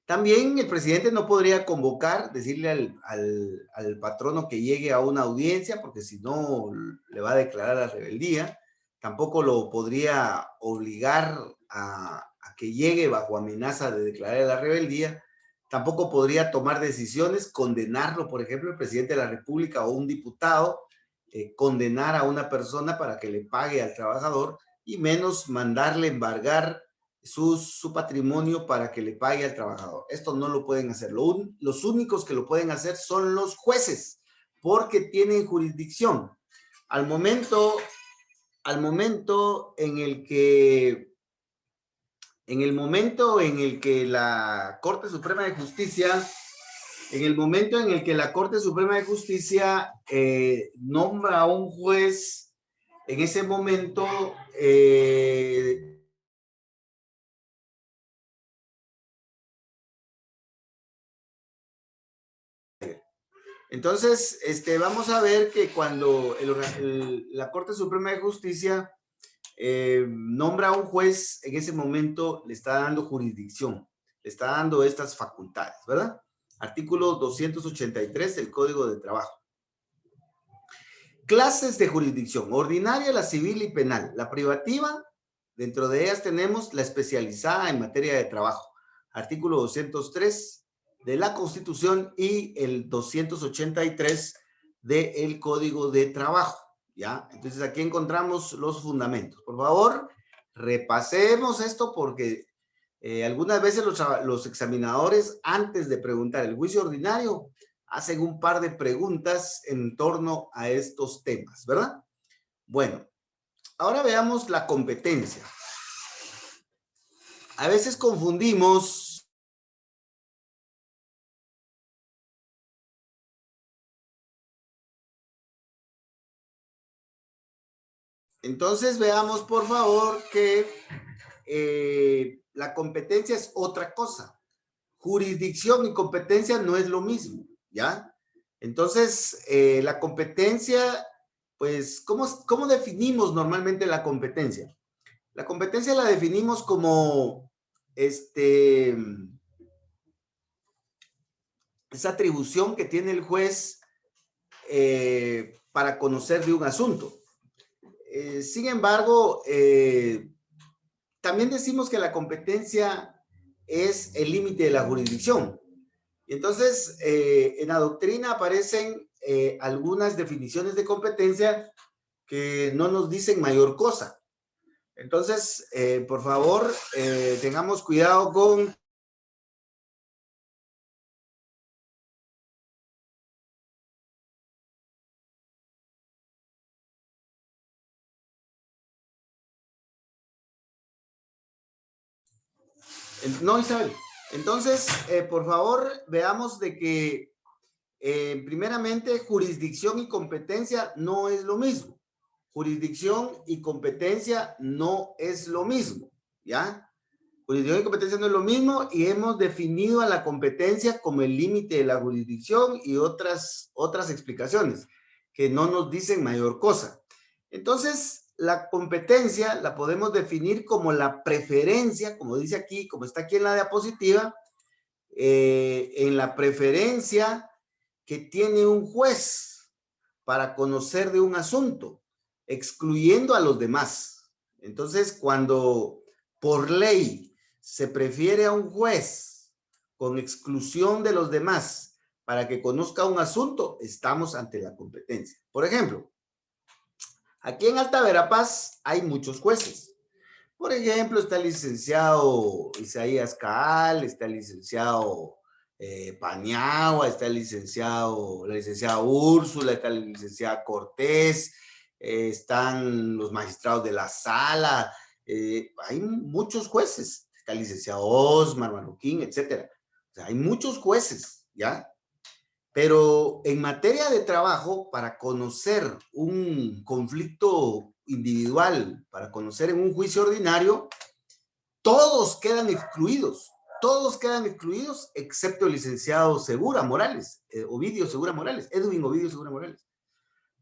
[SPEAKER 1] También el presidente no podría convocar, decirle al patrono que llegue a una audiencia, porque si no le va a declarar la rebeldía. Tampoco lo podría obligar a que llegue bajo amenaza de declarar la rebeldía. Tampoco podría tomar decisiones, condenarlo, por ejemplo, el presidente de la República o un diputado, condenar a una persona para que le pague al trabajador, y menos mandarle embargar su patrimonio para que le pague al trabajador. Esto no lo pueden hacer. Los únicos que lo pueden hacer son los jueces, porque tienen jurisdicción. Al momento en el que la Corte Suprema de Justicia, nombra a un juez, en ese momento entonces, vamos a ver que cuando la Corte Suprema de Justicia nombra a un juez, en ese momento le está dando jurisdicción, le está dando estas facultades, ¿verdad? Artículo 283 del Código de Trabajo. Clases de jurisdicción: ordinaria, la civil y penal. La privativa, dentro de ellas tenemos la especializada en materia de trabajo. Artículo 203 de la Constitución y el 283 del Código de Trabajo, ¿ya? Entonces aquí encontramos los fundamentos. Por favor, repasemos esto, porque algunas veces los examinadores, antes de preguntar el juicio ordinario, hacen un par de preguntas en torno a estos temas, ¿verdad? Bueno, ahora veamos la competencia. A veces confundimos Entonces veamos, por favor, que la competencia es otra cosa. Jurisdicción y competencia no es lo mismo, ¿ya? Entonces, la competencia, pues, ¿cómo definimos normalmente la competencia? La competencia la definimos como esa atribución que tiene el juez para conocer de un asunto. Sin embargo, también decimos que la competencia es el límite de la jurisdicción. Y entonces, en la doctrina aparecen algunas definiciones de competencia que no nos dicen mayor cosa. Entonces, por favor, tengamos cuidado con... No, Isabel. Entonces, por favor, veamos de que, primeramente, jurisdicción y competencia no es lo mismo. Jurisdicción y competencia no es lo mismo, ¿ya? Jurisdicción y competencia no es lo mismo y hemos definido a la competencia como el límite de la jurisdicción y otras explicaciones que no nos dicen mayor cosa. Entonces, la competencia la podemos definir como la preferencia, como dice aquí, como está aquí en la diapositiva, en la preferencia que tiene un juez para conocer de un asunto, excluyendo a los demás. Entonces, cuando por ley se prefiere a un juez con exclusión de los demás para que conozca un asunto, estamos ante la competencia. Por ejemplo, aquí en Alta Verapaz hay muchos jueces. Por ejemplo, está el licenciado Isaías Caal, está el licenciado Paniagua, está la licenciada Úrsula, está la licenciada Cortés, están los magistrados de la sala, hay muchos jueces, está el licenciado Osmar, Marroquín, etcétera. O sea, hay muchos jueces, ¿ya? Pero en materia de trabajo, para conocer un conflicto individual, para conocer en un juicio ordinario, todos quedan excluidos, excepto el licenciado Segura Morales, Ovidio Segura Morales, Edwin Ovidio Segura Morales.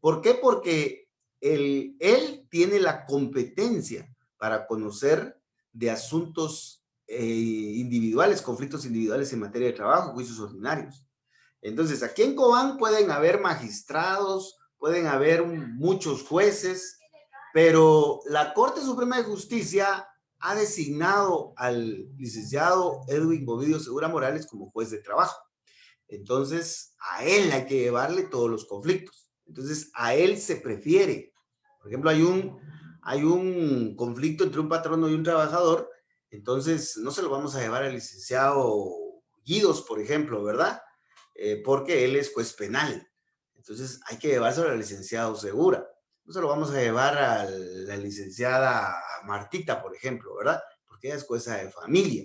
[SPEAKER 1] ¿Por qué? Porque él tiene la competencia para conocer de asuntos individuales, conflictos individuales en materia de trabajo, juicios ordinarios. Entonces, aquí en Cobán pueden haber magistrados, pueden haber muchos jueces, pero la Corte Suprema de Justicia ha designado al licenciado Edwin Ovidio Segura Morales como juez de trabajo. Entonces, a él hay que llevarle todos los conflictos. Entonces, a él se prefiere. Por ejemplo, hay un conflicto entre un patrono y un trabajador, entonces no se lo vamos a llevar al licenciado Guidos, por ejemplo, ¿verdad? Porque él es juez penal. Entonces, hay que llevárselo al licenciado Segura. No se lo vamos a llevar a la licenciada Martita, por ejemplo, ¿verdad? Porque ella es jueza de familia.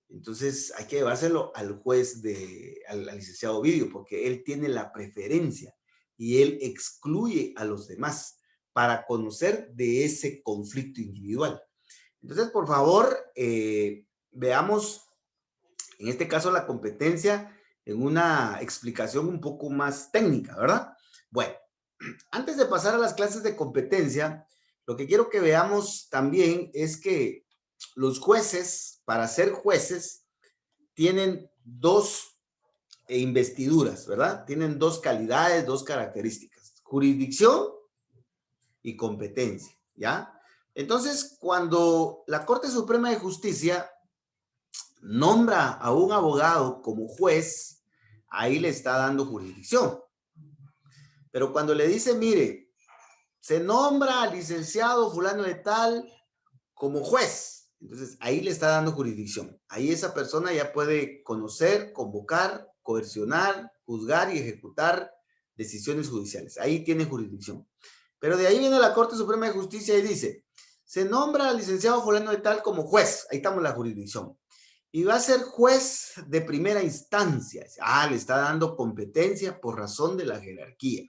[SPEAKER 1] Entonces, hay que llevárselo al juez, al licenciado Ovidio, porque él tiene la preferencia y él excluye a los demás para conocer de ese conflicto individual. Entonces, por favor, veamos, en este caso, la competencia en una explicación un poco más técnica, ¿verdad? Bueno, antes de pasar a las clases de competencia, lo que quiero que veamos también es que los jueces, para ser jueces, tienen dos investiduras, ¿verdad? Tienen dos calidades, dos características, jurisdicción y competencia, ¿ya? Entonces, cuando la Corte Suprema de Justicia nombra a un abogado como juez, ahí le está dando jurisdicción. Pero cuando le dice, mire, se nombra al licenciado fulano de tal como juez, entonces ahí le está dando jurisdicción. Ahí esa persona ya puede conocer, convocar, coercionar, juzgar y ejecutar decisiones judiciales. Ahí tiene jurisdicción. Pero de ahí viene la Corte Suprema de Justicia y dice, se nombra al licenciado fulano de tal como juez. Ahí estamos la jurisdicción. Y va a ser juez de primera instancia. Le está dando competencia por razón de la jerarquía.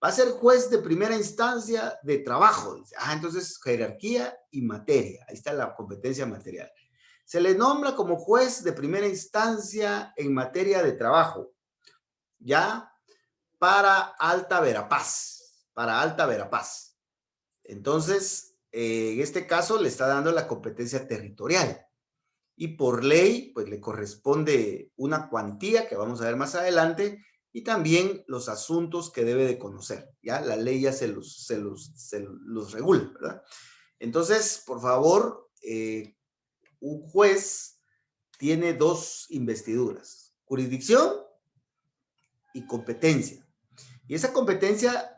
[SPEAKER 1] Va a ser juez de primera instancia de trabajo. Entonces, jerarquía y materia. Ahí está la competencia material. Se le nombra como juez de primera instancia en materia de trabajo. ¿Ya? Para Alta Verapaz. Para Alta Verapaz. Entonces, en este caso le está dando la competencia territorial. Y por ley, pues le corresponde una cuantía que vamos a ver más adelante y también los asuntos que debe de conocer, ¿ya? La ley ya se los regula, ¿verdad? Entonces, por favor, un juez tiene dos investiduras: jurisdicción y competencia. Y esa competencia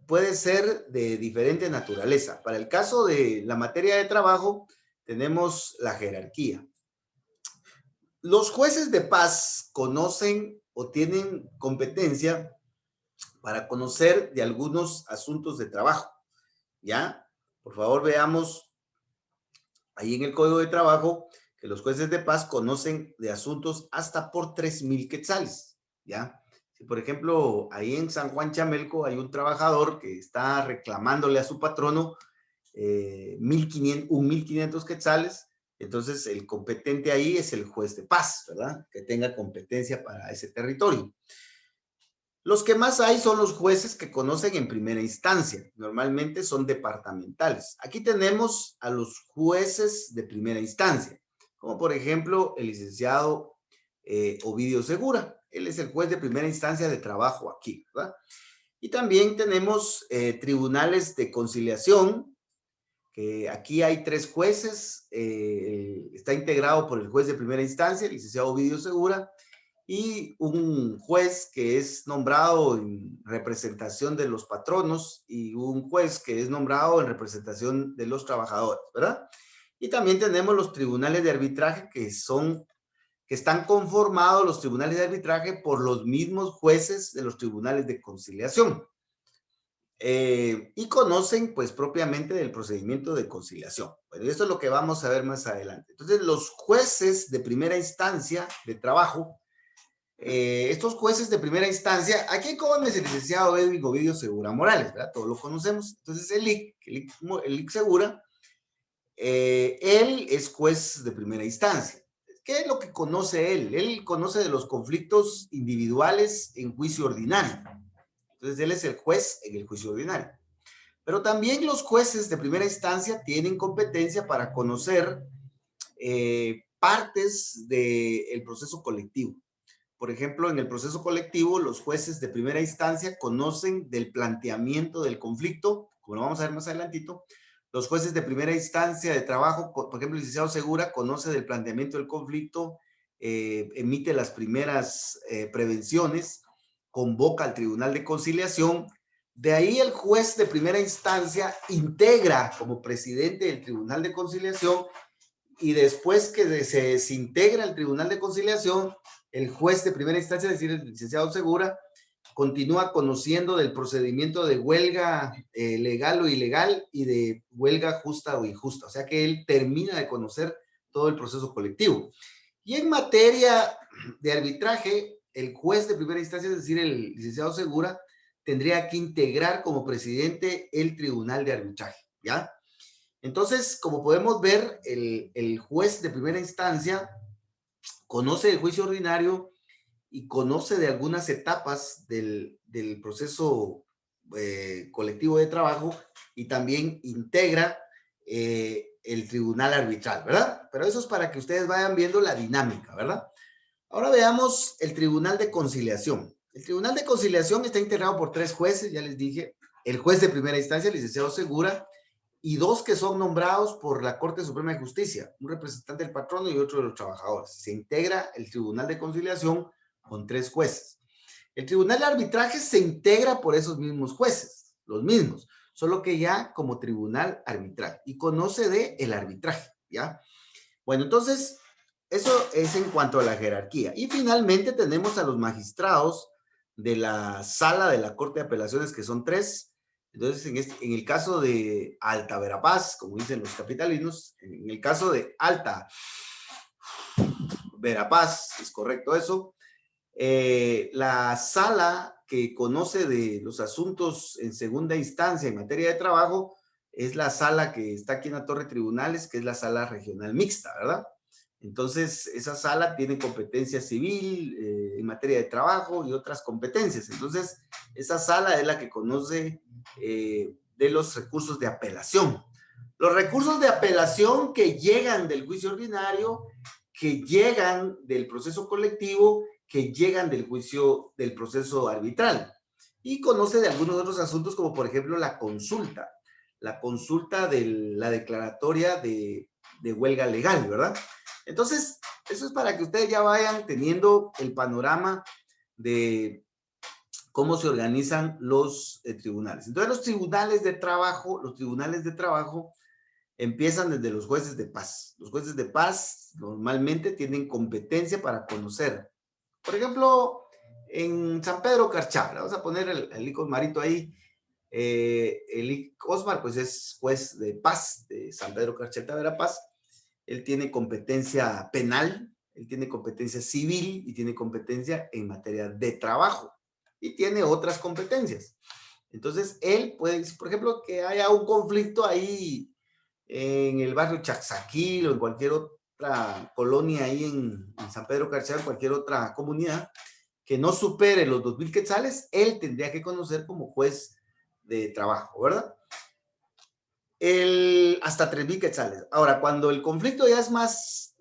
[SPEAKER 1] puede ser de diferente naturaleza. Para el caso de la materia de trabajo, tenemos la jerarquía. Los jueces de paz conocen o tienen competencia para conocer de algunos asuntos de trabajo, ¿ya? Por favor, veamos ahí en el Código de Trabajo que los jueces de paz conocen de asuntos hasta por 3,000 quetzales, ¿ya? Si, por ejemplo, ahí en San Juan Chamelco hay un trabajador que está reclamándole a su patrono 1,500 quetzales, entonces el competente ahí es el juez de paz, ¿verdad? Que tenga competencia para ese territorio. Los que más hay son los jueces que conocen en primera instancia. Normalmente son departamentales. Aquí tenemos a los jueces de primera instancia, como por ejemplo el licenciado Ovidio Segura. Él es el juez de primera instancia de trabajo aquí, ¿verdad? Y también tenemos tribunales de conciliación, que aquí hay 3 jueces. Está integrado por el juez de primera instancia, el licenciado Ovidio Segura, y un juez que es nombrado en representación de los patronos y un juez que es nombrado en representación de los trabajadores, ¿verdad? Y también tenemos los tribunales de arbitraje que están conformados los tribunales de arbitraje por los mismos jueces de los tribunales de conciliación. Y conocen pues propiamente del procedimiento de conciliación. Bueno, y esto es lo que vamos a ver más adelante. Entonces, los jueces de primera instancia de trabajo, estos jueces de primera instancia, aquí en Cobán es el licenciado Edwin Ovidio Segura Morales, ¿verdad? Todos lo conocemos. Entonces, el IC Segura, él es juez de primera instancia. ¿Qué es lo que conoce él? Él conoce de los conflictos individuales en juicio ordinario. Entonces, él es el juez en el juicio ordinario. Pero también los jueces de primera instancia tienen competencia para conocer partes del proceso colectivo. Por ejemplo, en el proceso colectivo, los jueces de primera instancia conocen del planteamiento del conflicto, como lo vamos a ver más adelantito. Los jueces de primera instancia de trabajo, por ejemplo, el licenciado Segura conoce del planteamiento del conflicto, emite las primeras prevenciones, convoca al Tribunal de Conciliación. De ahí el juez de primera instancia integra como presidente del Tribunal de Conciliación, y después que se desintegra el Tribunal de Conciliación, el juez de primera instancia, es decir, el licenciado Segura, continúa conociendo del procedimiento de huelga legal o ilegal y de huelga justa o injusta. O sea que él termina de conocer todo el proceso colectivo. Y en materia de arbitraje, el juez de primera instancia, es decir, el licenciado Segura, tendría que integrar como presidente el Tribunal de Arbitraje, ¿ya? Entonces, como podemos ver, el juez de primera instancia conoce el juicio ordinario y conoce de algunas etapas del proceso colectivo de trabajo, y también integra el tribunal arbitral, ¿verdad? Pero eso es para que ustedes vayan viendo la dinámica, ¿verdad? Ahora veamos el Tribunal de Conciliación. El Tribunal de Conciliación está integrado por 3 jueces, ya les dije: el juez de primera instancia, el licenciado Segura, y 2 que son nombrados por la Corte Suprema de Justicia, un representante del patrono y otro de los trabajadores. Se integra el Tribunal de Conciliación con 3 jueces. El Tribunal de Arbitraje se integra por esos mismos jueces, los mismos, solo que ya como tribunal arbitral, y conoce de el arbitraje, ¿ya? Bueno, entonces, eso es en cuanto a la jerarquía. Y finalmente tenemos a los magistrados de la sala de la Corte de Apelaciones, que son 3. Entonces, en el caso de Alta Verapaz, como dicen los capitalinos, en el caso de Alta Verapaz, es correcto eso, la sala que conoce de los asuntos en segunda instancia en materia de trabajo es la sala que está aquí en la Torre Tribunales, que es la sala regional mixta, ¿verdad? Entonces, esa sala tiene competencia civil en materia de trabajo y otras competencias. Entonces, esa sala es la que conoce de los recursos de apelación. Los recursos de apelación que llegan del juicio ordinario, que llegan del proceso colectivo, que llegan del juicio del proceso arbitral. Y conoce de algunos otros asuntos, como por ejemplo la consulta de la declaratoria de huelga legal, ¿verdad? Entonces, Eso es para que ustedes ya vayan teniendo el panorama de cómo se organizan los tribunales. Entonces, los tribunales de trabajo empiezan desde los jueces de paz. Los jueces de paz normalmente tienen competencia para conocer. Por ejemplo, en San Pedro Carchá, vamos a poner el Ico Osmarito ahí. El Osmar, pues es juez de paz de San Pedro Carcheta Verapaz. Él tiene competencia penal, él tiene competencia civil y tiene competencia en materia de trabajo y tiene otras competencias. Entonces, él puede, por ejemplo, que haya un conflicto ahí en el barrio Chaxaquil o en cualquier otra colonia ahí en San Pedro Carchá, en cualquier otra comunidad, que no supere los 2,000 quetzales, él tendría que conocer como juez de trabajo, ¿verdad? Hasta 3,000 quetzales. Ahora, cuando el conflicto ya es más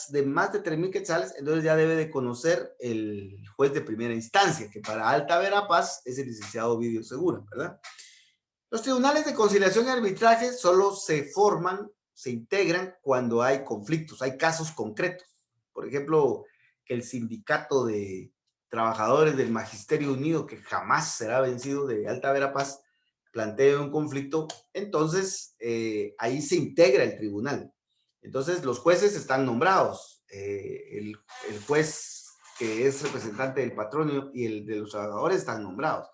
[SPEAKER 1] de 3,000 quetzales, entonces ya debe de conocer el juez de primera instancia, que para Alta Verapaz es el licenciado Ovidio Segura, ¿verdad? Los tribunales de conciliación y arbitraje solo se forman, se integran cuando hay conflictos, hay casos concretos. Por ejemplo, que el sindicato de trabajadores del Magisterio Unido, que jamás será vencido, de Alta Verapaz, plantea un conflicto, entonces ahí se integra el tribunal. Entonces los jueces están nombrados. El juez que es representante del patrono y el de los trabajadores están nombrados.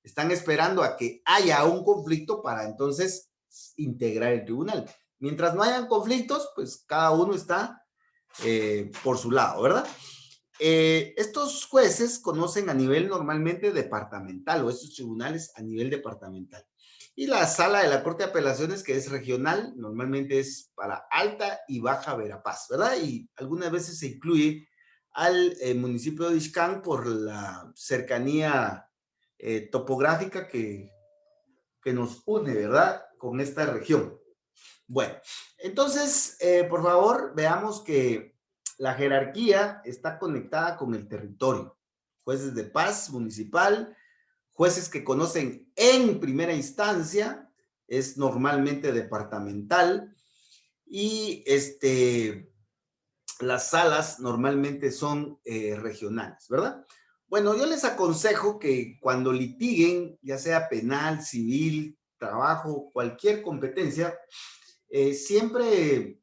[SPEAKER 1] Están esperando a que haya un conflicto para entonces integrar el tribunal. Mientras no hayan conflictos, pues cada uno está por su lado, ¿verdad? Estos jueces conocen a nivel normalmente departamental, o estos tribunales a nivel departamental. Y la sala de la Corte de Apelaciones, que es regional, normalmente es para Alta y Baja Verapaz, ¿verdad? Y algunas veces se incluye al municipio de Ixcán por la cercanía topográfica que nos une, ¿verdad? Con esta región. Bueno, entonces, por favor, veamos que la jerarquía está conectada con el territorio. Jueces de paz municipal, jueces que conocen en primera instancia, es normalmente departamental, y las salas normalmente son regionales, ¿verdad? Bueno, yo les aconsejo que cuando litiguen, ya sea penal, civil, trabajo, cualquier competencia, siempre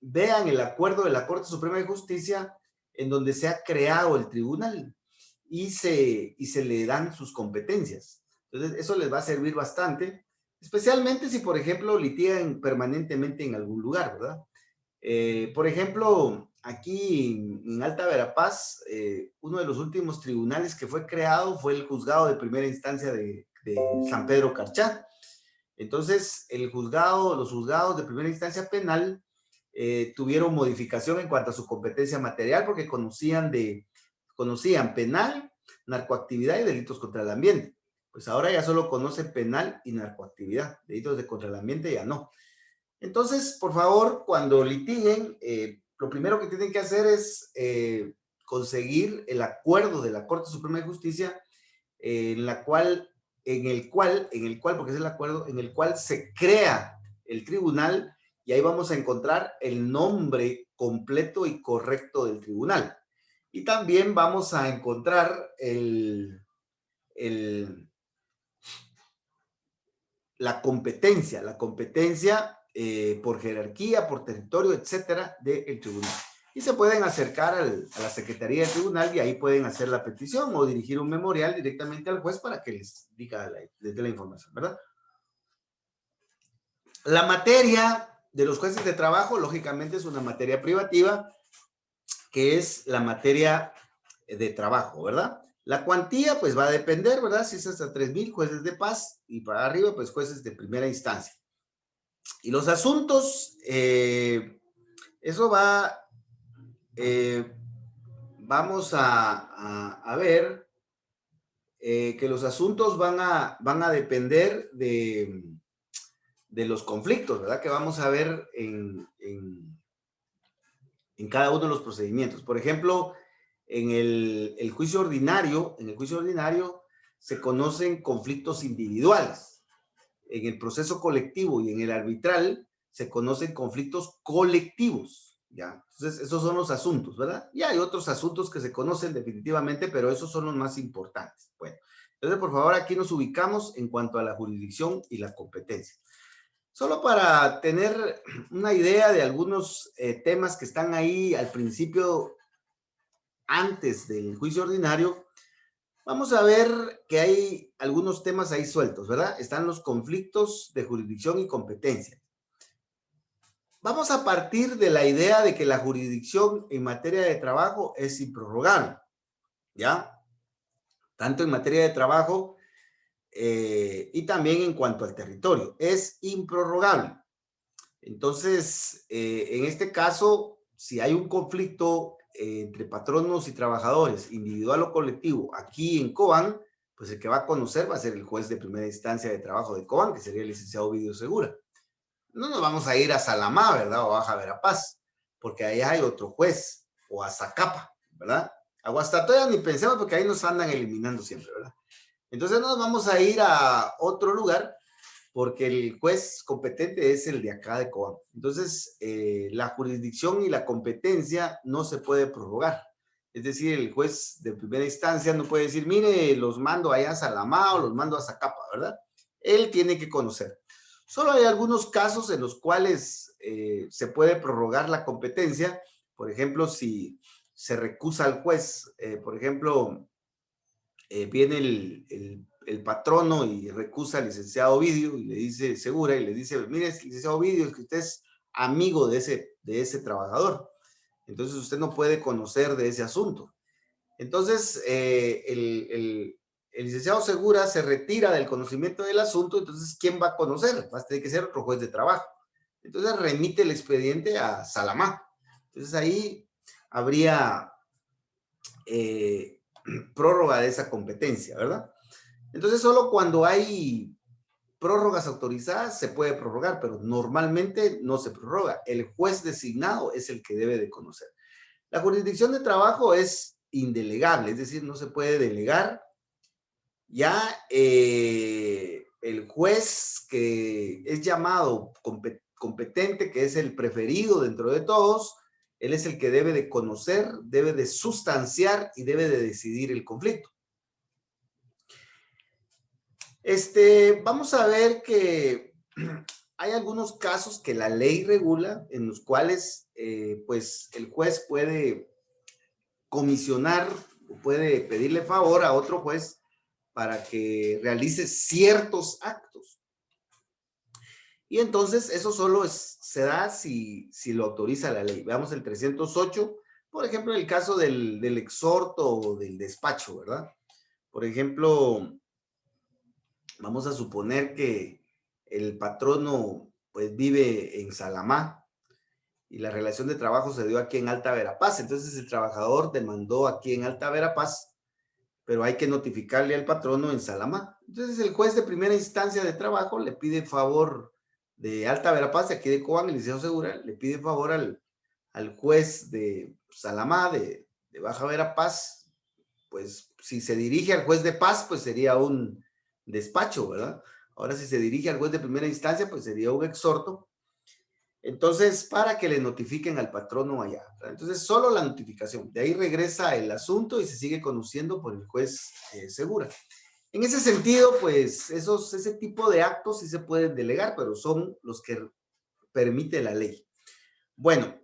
[SPEAKER 1] vean el acuerdo de la Corte Suprema de Justicia en donde se ha creado el tribunal y se le dan sus competencias. Entonces, eso les va a servir bastante, especialmente si, por ejemplo, litigan permanentemente en algún lugar, ¿verdad? Por ejemplo, aquí en Alta Verapaz, uno de los últimos tribunales que fue creado fue el juzgado de primera instancia de San Pedro Carchá. Entonces, los juzgados de primera instancia penal tuvieron modificación en cuanto a su competencia material porque conocían penal, narcoactividad y delitos contra el ambiente. Pues ahora ya solo conocen penal y narcoactividad, delitos de contra el ambiente ya no. Entonces, por favor, cuando litiguen, lo primero que tienen que hacer es conseguir el acuerdo de la Corte Suprema de Justicia en el cual, porque es el acuerdo, en el cual se crea el tribunal y ahí vamos a encontrar el nombre completo y correcto del tribunal. Y también vamos a encontrar la competencia por jerarquía, por territorio, etcétera, del tribunal. Y se pueden acercar a la Secretaría del Tribunal y ahí pueden hacer la petición o dirigir un memorial directamente al juez para que les dé la información, ¿verdad? La materia de los jueces de trabajo, lógicamente, es una materia privativa, que es la materia de trabajo, ¿verdad? La cuantía, pues, va a depender, ¿verdad? Si es hasta 3,000 jueces de paz y para arriba, pues, jueces de primera instancia. Y los asuntos, eso va, vamos a ver que los asuntos van a depender de los conflictos, ¿verdad? Que vamos a ver en cada uno de los procedimientos. Por ejemplo, en el juicio ordinario, se conocen conflictos individuales. En el proceso colectivo y en el arbitral se conocen conflictos colectivos. ¿ya? Entonces, esos son los asuntos, ¿verdad? Y hay otros asuntos que se conocen definitivamente, pero esos son los más importantes. Bueno, entonces, por favor, aquí nos ubicamos en cuanto a la jurisdicción y la competencia. Solo para tener una idea de algunos temas que están ahí al principio, antes del juicio ordinario, vamos a ver que hay algunos temas ahí sueltos, ¿verdad? Están los conflictos de jurisdicción y competencia. Vamos a partir de la idea de que la jurisdicción en materia de trabajo es improrrogable, ¿ya? Tanto en materia de trabajo y también en cuanto al territorio. Es improrrogable. Entonces, en este caso, si hay un conflicto entre patronos y trabajadores, individual o colectivo, aquí en Cobán, pues el que va a conocer va a ser el juez de primera instancia de trabajo de Cobán, que sería el licenciado Ovidio Segura. No nos vamos a ir a Salamá, ¿verdad? O a Baja Verapaz, porque ahí hay otro juez, o a Zacapa, ¿verdad? A Guastatoya ni pensemos, porque ahí nos andan eliminando siempre, ¿verdad? Entonces nos vamos a ir a otro lugar, porque el juez competente es el de acá de Cobán. Entonces, la jurisdicción y la competencia no se puede prorrogar. Es decir, el juez de primera instancia no puede decir, mire, los mando allá a Salamá o los mando a Zacapa, ¿verdad? Él tiene que conocer. Solo hay algunos casos en los cuales se puede prorrogar la competencia. Por ejemplo, si se recusa al juez, por ejemplo, viene el patrono y recusa al licenciado Ovidio y le dice, Segura, y le dice, mire, licenciado Ovidio, es que usted es amigo de ese trabajador. Entonces usted no puede conocer de ese asunto. Entonces, el licenciado Segura se retira del conocimiento del asunto, entonces, ¿quién va a conocer? Va a tener que ser otro juez de trabajo. Entonces, remite el expediente a Salamá. Entonces, ahí habría prórroga de esa competencia, ¿verdad? Entonces, solo cuando hay prórrogas autorizadas se puede prorrogar, pero normalmente no se prorroga. El juez designado es el que debe de conocer. La jurisdicción de trabajo es indelegable, es decir, no se puede delegar. Ya el juez que es llamado competente, que es el preferido dentro de todos, él es el que debe de conocer, debe de sustanciar y debe de decidir el conflicto. Vamos a ver que hay algunos casos que la ley regula en los cuales pues el juez puede comisionar o puede pedirle favor a otro juez para que realice ciertos actos. Y entonces eso solo se da si lo autoriza la ley. Veamos el 308, por ejemplo, en el caso del exhorto o del despacho, ¿verdad? Por ejemplo, vamos a suponer que el patrono pues vive en Salamá y la relación de trabajo se dio aquí en Alta Verapaz. Entonces el trabajador demandó aquí en Alta Verapaz, pero hay que notificarle al patrono en Salamá. Entonces el juez de primera instancia de trabajo le pide favor de Alta Verapaz, de aquí de Cobán, el licenciado Segura, le pide favor al juez de Salamá, de Baja Verapaz, pues si se dirige al juez de paz, pues sería un despacho, ¿verdad? Ahora si se dirige al juez de primera instancia, pues sería un exhorto. Entonces, para que le notifiquen al patrono allá. Entonces, solo la notificación. De ahí regresa el asunto y se sigue conociendo por el juez Segura. En ese sentido, pues, ese tipo de actos sí se pueden delegar, pero son los que permite la ley. Bueno,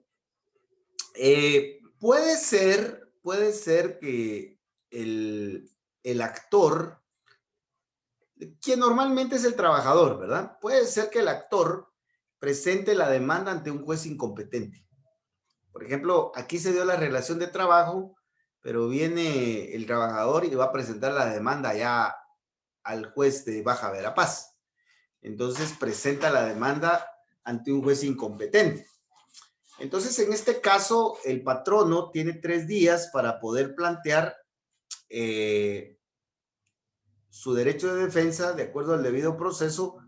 [SPEAKER 1] puede ser que el actor, quien normalmente es el trabajador, ¿verdad? Puede ser que el actor presente la demanda ante un juez incompetente. Por ejemplo, aquí se dio la relación de trabajo, pero viene el trabajador y va a presentar la demanda ya al juez de Baja Verapaz. Entonces presenta la demanda ante un juez incompetente. Entonces, en este caso, el patrono tiene 3 días para poder plantear su derecho de defensa de acuerdo al debido proceso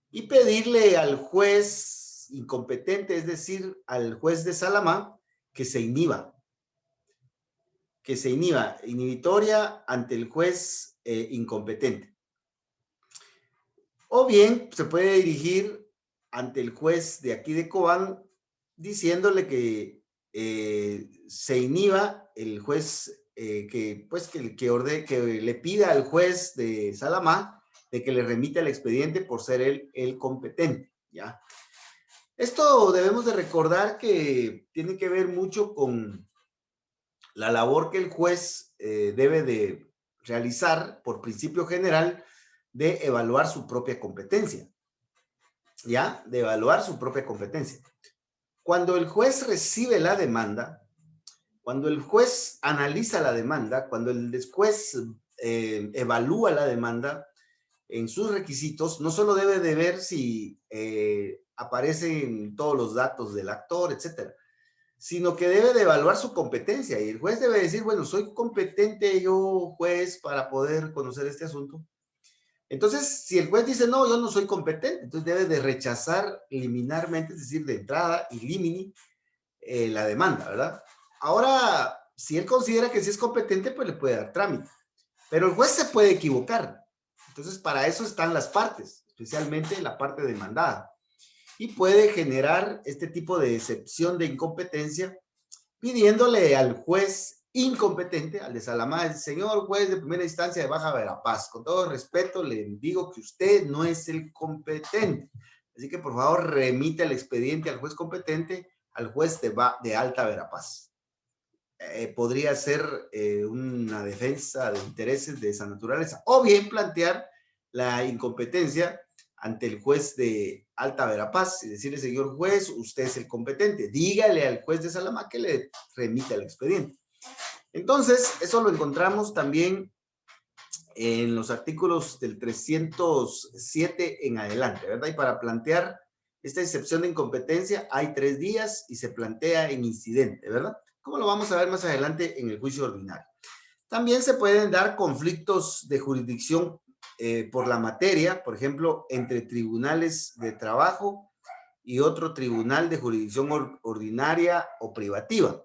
[SPEAKER 1] y pedirle al juez incompetente, es decir, al juez de Salamá, que se inhiba. Inhibitoria ante el juez incompetente. O bien se puede dirigir ante el juez de aquí de Cobán diciéndole que se inhiba el juez, que le pida al juez de Salamá de que le remita el expediente por ser él el competente, ¿ya? Esto debemos de recordar que tiene que ver mucho con la labor que el juez debe de realizar por principio general de evaluar su propia competencia, ¿ya? De evaluar su propia competencia. Cuando el juez recibe la demanda, cuando el juez analiza la demanda, cuando el juez evalúa la demanda en sus requisitos, no solo debe de ver si aparecen todos los datos del actor, etcétera, sino que debe de evaluar su competencia. Y el juez debe decir, bueno, soy competente yo, juez, para poder conocer este asunto. Entonces, si el juez dice, no, yo no soy competente, entonces debe de rechazar liminarmente, es decir, de entrada y limini, la demanda, ¿verdad? Ahora, si él considera que sí es competente, pues le puede dar trámite. Pero el juez se puede equivocar. Entonces, para eso están las partes, especialmente la parte demandada. Y puede generar este tipo de excepción de incompetencia pidiéndole al juez incompetente, al de Salamá, el señor juez de primera instancia de Baja Verapaz, con todo respeto le digo que usted no es el competente. Así que por favor remita el expediente al juez competente, al juez de Alta Verapaz. Podría ser una defensa de intereses de esa naturaleza, o bien plantear la incompetencia ante el juez de Alta Verapaz y decirle, señor juez, usted es el competente, dígale al juez de Salamá que le remita el expediente. Entonces, eso lo encontramos también en los artículos del 307 en adelante, ¿verdad? Y para plantear esta excepción de incompetencia hay 3 días y se plantea en incidente, ¿verdad? Como lo vamos a ver más adelante en el juicio ordinario. También se pueden dar conflictos de jurisdicción por la materia, por ejemplo, entre tribunales de trabajo y otro tribunal de jurisdicción ordinaria o privativa.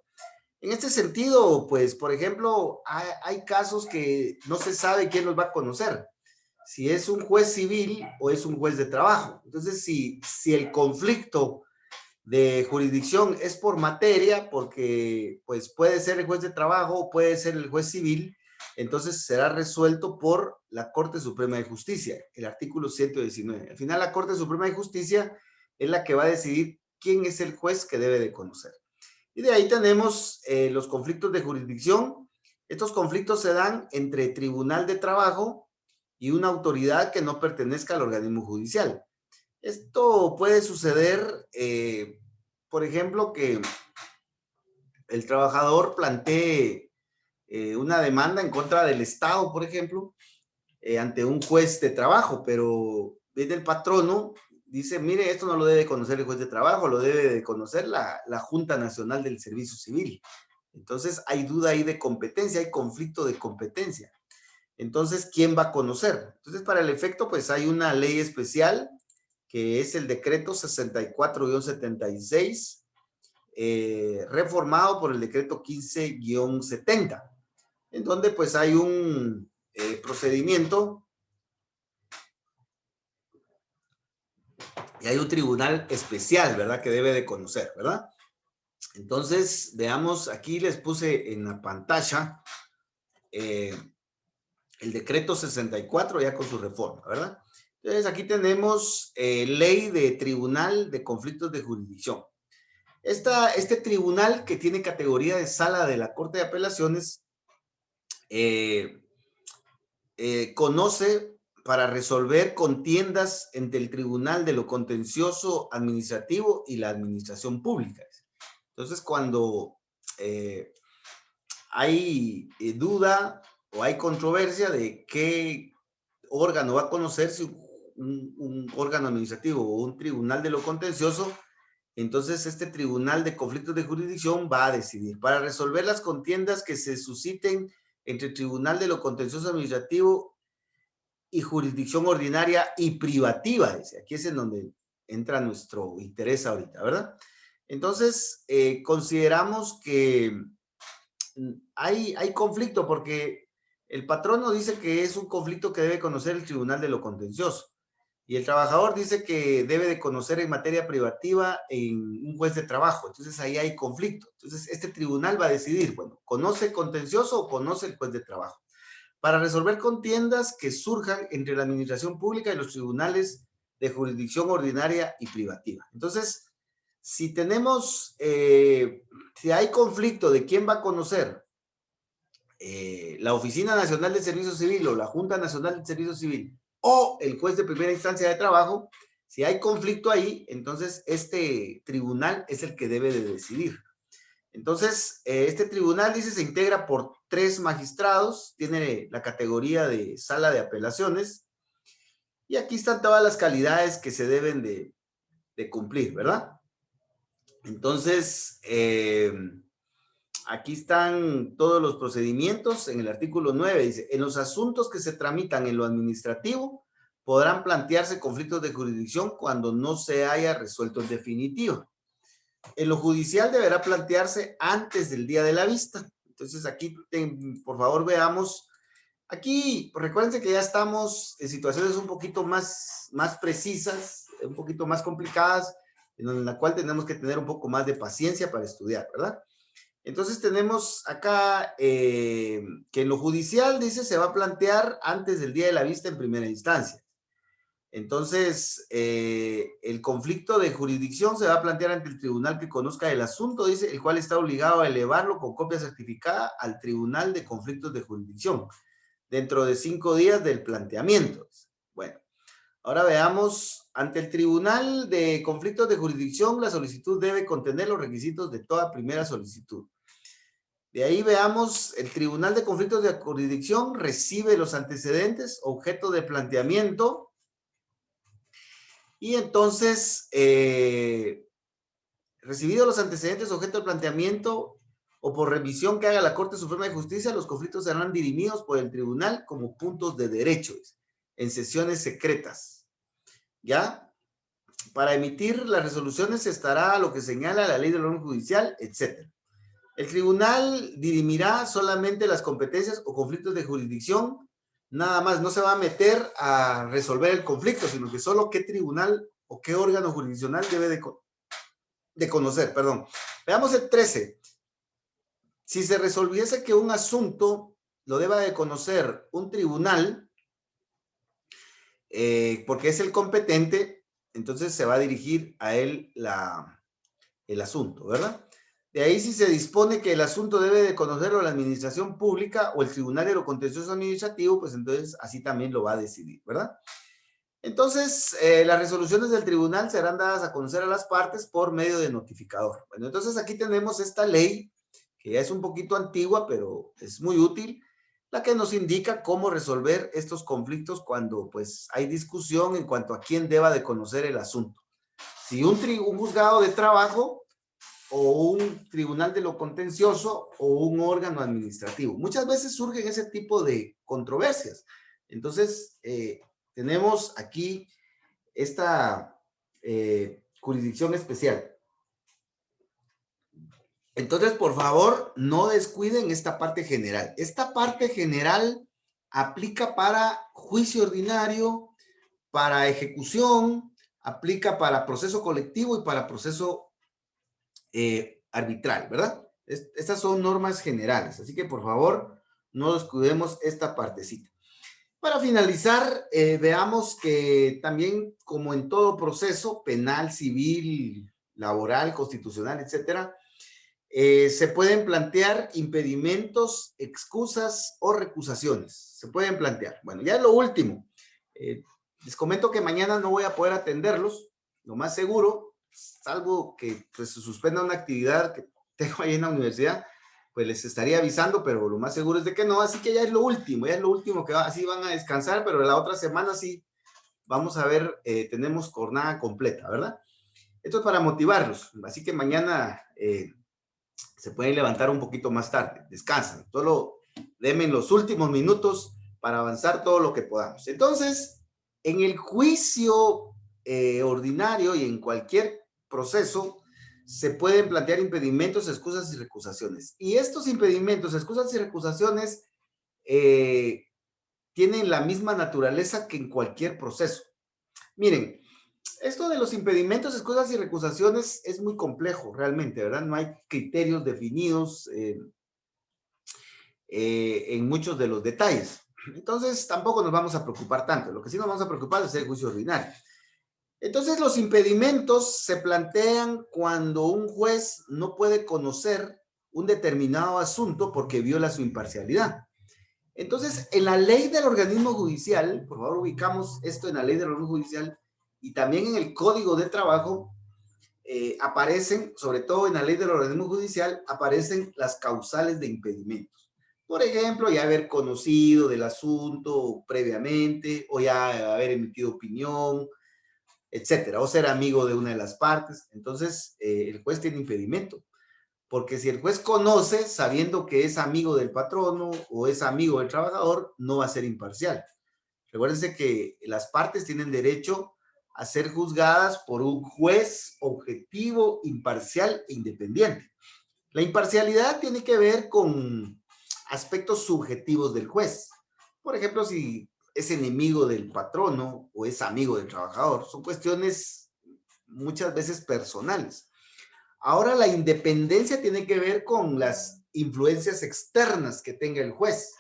[SPEAKER 1] En este sentido, pues, por ejemplo, hay casos que no se sabe quién los va a conocer, si es un juez civil o es un juez de trabajo. Entonces, si el conflicto de jurisdicción es por materia, porque pues puede ser el juez de trabajo, puede ser el juez civil, entonces será resuelto por la Corte Suprema de Justicia, el artículo 119. Al final, la Corte Suprema de Justicia es la que va a decidir quién es el juez que debe de conocer. Y de ahí tenemos los conflictos de jurisdicción. Estos conflictos se dan entre tribunal de trabajo y una autoridad que no pertenezca al organismo judicial. Esto puede suceder, por ejemplo, que el trabajador plantee una demanda en contra del Estado, por ejemplo, ante un juez de trabajo, pero viene el patrono, dice, mire, esto no lo debe conocer el juez de trabajo, lo debe de conocer la Junta Nacional del Servicio Civil. Entonces hay duda ahí de competencia, hay conflicto de competencia. Entonces, ¿quién va a conocer? Entonces, para el efecto, pues hay una ley especial que es el decreto 64-76, reformado por el decreto 15-70, en donde pues hay un procedimiento y hay un tribunal especial, ¿verdad? Que debe de conocer, ¿verdad? Entonces, veamos, aquí les puse en la pantalla el decreto 64 ya con su reforma, ¿verdad? Entonces, aquí tenemos ley de tribunal de conflictos de jurisdicción. Este tribunal que tiene categoría de sala de la Corte de Apelaciones conoce para resolver contiendas entre el Tribunal de lo Contencioso Administrativo y la Administración Pública. Entonces, cuando hay duda o hay controversia de qué órgano va a conocer, si un órgano administrativo o un tribunal de lo contencioso, entonces este tribunal de conflictos de jurisdicción va a decidir para resolver las contiendas que se susciten entre el tribunal de lo contencioso administrativo y jurisdicción ordinaria y privativa. Aquí es en donde entra nuestro interés ahorita, ¿verdad? Entonces, consideramos que hay conflicto porque el patrono dice que es un conflicto que debe conocer el tribunal de lo contencioso Y el trabajador dice que debe de conocer en materia privativa en un juez de trabajo. Entonces ahí hay conflicto. Entonces este tribunal va a decidir, bueno, ¿conoce el contencioso o conoce el juez de trabajo? Para resolver contiendas que surjan entre la administración pública y los tribunales de jurisdicción ordinaria y privativa. Entonces, si tenemos, si hay conflicto de quién va a conocer la Oficina Nacional del Servicio Civil o la Junta Nacional del Servicio Civil o el juez de primera instancia de trabajo, si hay conflicto ahí, entonces este tribunal es el que debe de decidir. Entonces, este tribunal, dice, se integra por 3 magistrados, tiene la categoría de sala de apelaciones, y aquí están todas las calidades que se deben de cumplir, ¿verdad? Entonces, aquí están todos los procedimientos. En el artículo 9 dice, en los asuntos que se tramitan en lo administrativo, podrán plantearse conflictos de jurisdicción cuando no se haya resuelto el definitivo. En lo judicial deberá plantearse antes del día de la vista. Entonces aquí, por favor, veamos. Aquí, recuérdense que ya estamos en situaciones un poquito más precisas, un poquito más complicadas, en la cual tenemos que tener un poco más de paciencia para estudiar, ¿verdad? Entonces tenemos acá que en lo judicial, dice, se va a plantear antes del día de la vista en primera instancia. Entonces, el conflicto de jurisdicción se va a plantear ante el tribunal que conozca el asunto, dice, el cual está obligado a elevarlo con copia certificada al Tribunal de Conflictos de Jurisdicción, dentro de 5 días del planteamiento. Bueno, ahora veamos, ante el Tribunal de Conflictos de Jurisdicción, la solicitud debe contener los requisitos de toda primera solicitud. De ahí veamos, el Tribunal de Conflictos de Jurisdicción recibe los antecedentes, objeto de planteamiento, y entonces, recibidos los antecedentes, objeto de planteamiento, o por revisión que haga la Corte Suprema de Justicia, los conflictos serán dirimidos por el tribunal como puntos de derecho, en sesiones secretas. ¿Ya? Para emitir las resoluciones estará lo que señala la ley del orden judicial, etc. El tribunal dirimirá solamente las competencias o conflictos de jurisdicción, nada más, no se va a meter a resolver el conflicto, sino que solo qué tribunal o qué órgano jurisdiccional debe de conocer, perdón. Veamos el 13. Si se resolviese que un asunto lo deba de conocer un tribunal, porque es el competente, entonces se va a dirigir a él el asunto, ¿verdad? De ahí, si se dispone que el asunto debe de conocerlo la administración pública o el tribunal de lo contencioso administrativo, pues entonces así también lo va a decidir, ¿verdad? Entonces, las resoluciones del tribunal serán dadas a conocer a las partes por medio de notificador. Bueno, entonces aquí tenemos esta ley, que ya es un poquito antigua, pero es muy útil, la que nos indica cómo resolver estos conflictos cuando pues hay discusión en cuanto a quién deba de conocer el asunto. Si un juzgado de trabajo o un tribunal de lo contencioso o un órgano administrativo. Muchas veces surgen ese tipo de controversias. Entonces, tenemos aquí esta jurisdicción especial. Entonces, por favor, no descuiden esta parte general. Esta parte general aplica para juicio ordinario, para ejecución, aplica para proceso colectivo y para proceso arbitral, ¿verdad? Estas son normas generales, así que por favor no descuidemos esta partecita. Para finalizar, veamos que también, como en todo proceso penal, civil, laboral, constitucional, etcétera, se pueden plantear impedimentos, excusas o recusaciones. Se pueden plantear. Bueno, ya es lo último. Les comento que mañana no voy a poder atenderlos, lo más seguro, salvo que pues, se suspenda una actividad que tengo ahí en la universidad, pues les estaría avisando, pero lo más seguro es de que no, así que ya es lo último que así van a descansar, pero la otra semana sí, vamos a ver, tenemos jornada completa, ¿verdad? Esto es para motivarlos, así que mañana se pueden levantar un poquito más tarde, descansan, solo denme los últimos minutos para avanzar todo lo que podamos. Entonces, en el juicio ordinario y en cualquier proceso, se pueden plantear impedimentos, excusas y recusaciones. Y estos impedimentos, excusas y recusaciones tienen la misma naturaleza que en cualquier proceso. Miren, esto de los impedimentos, excusas y recusaciones es muy complejo realmente, ¿verdad? No hay criterios definidos en muchos de los detalles. Entonces, tampoco nos vamos a preocupar tanto. Lo que sí nos vamos a preocupar es el juicio ordinario. Entonces, los impedimentos se plantean cuando un juez no puede conocer un determinado asunto porque viola su imparcialidad. Entonces, en la ley del organismo judicial, por favor, ubicamos esto en la ley del organismo judicial y también en el Código de Trabajo, aparecen, sobre todo en la ley del organismo judicial, aparecen las causales de impedimentos. Por ejemplo, ya haber conocido del asunto previamente, o ya haber emitido opinión, etcétera, o ser amigo de una de las partes. Entonces, el juez tiene impedimento. Porque si el juez conoce, sabiendo que es amigo del patrono o es amigo del trabajador, no va a ser imparcial. Recuérdense que las partes tienen derecho a ser juzgadas por un juez objetivo, imparcial e independiente. La imparcialidad tiene que ver con aspectos subjetivos del juez. Por ejemplo, si es enemigo del patrono o es amigo del trabajador, son cuestiones muchas veces personales. Ahora, la independencia tiene que ver con las influencias externas que tenga el juez.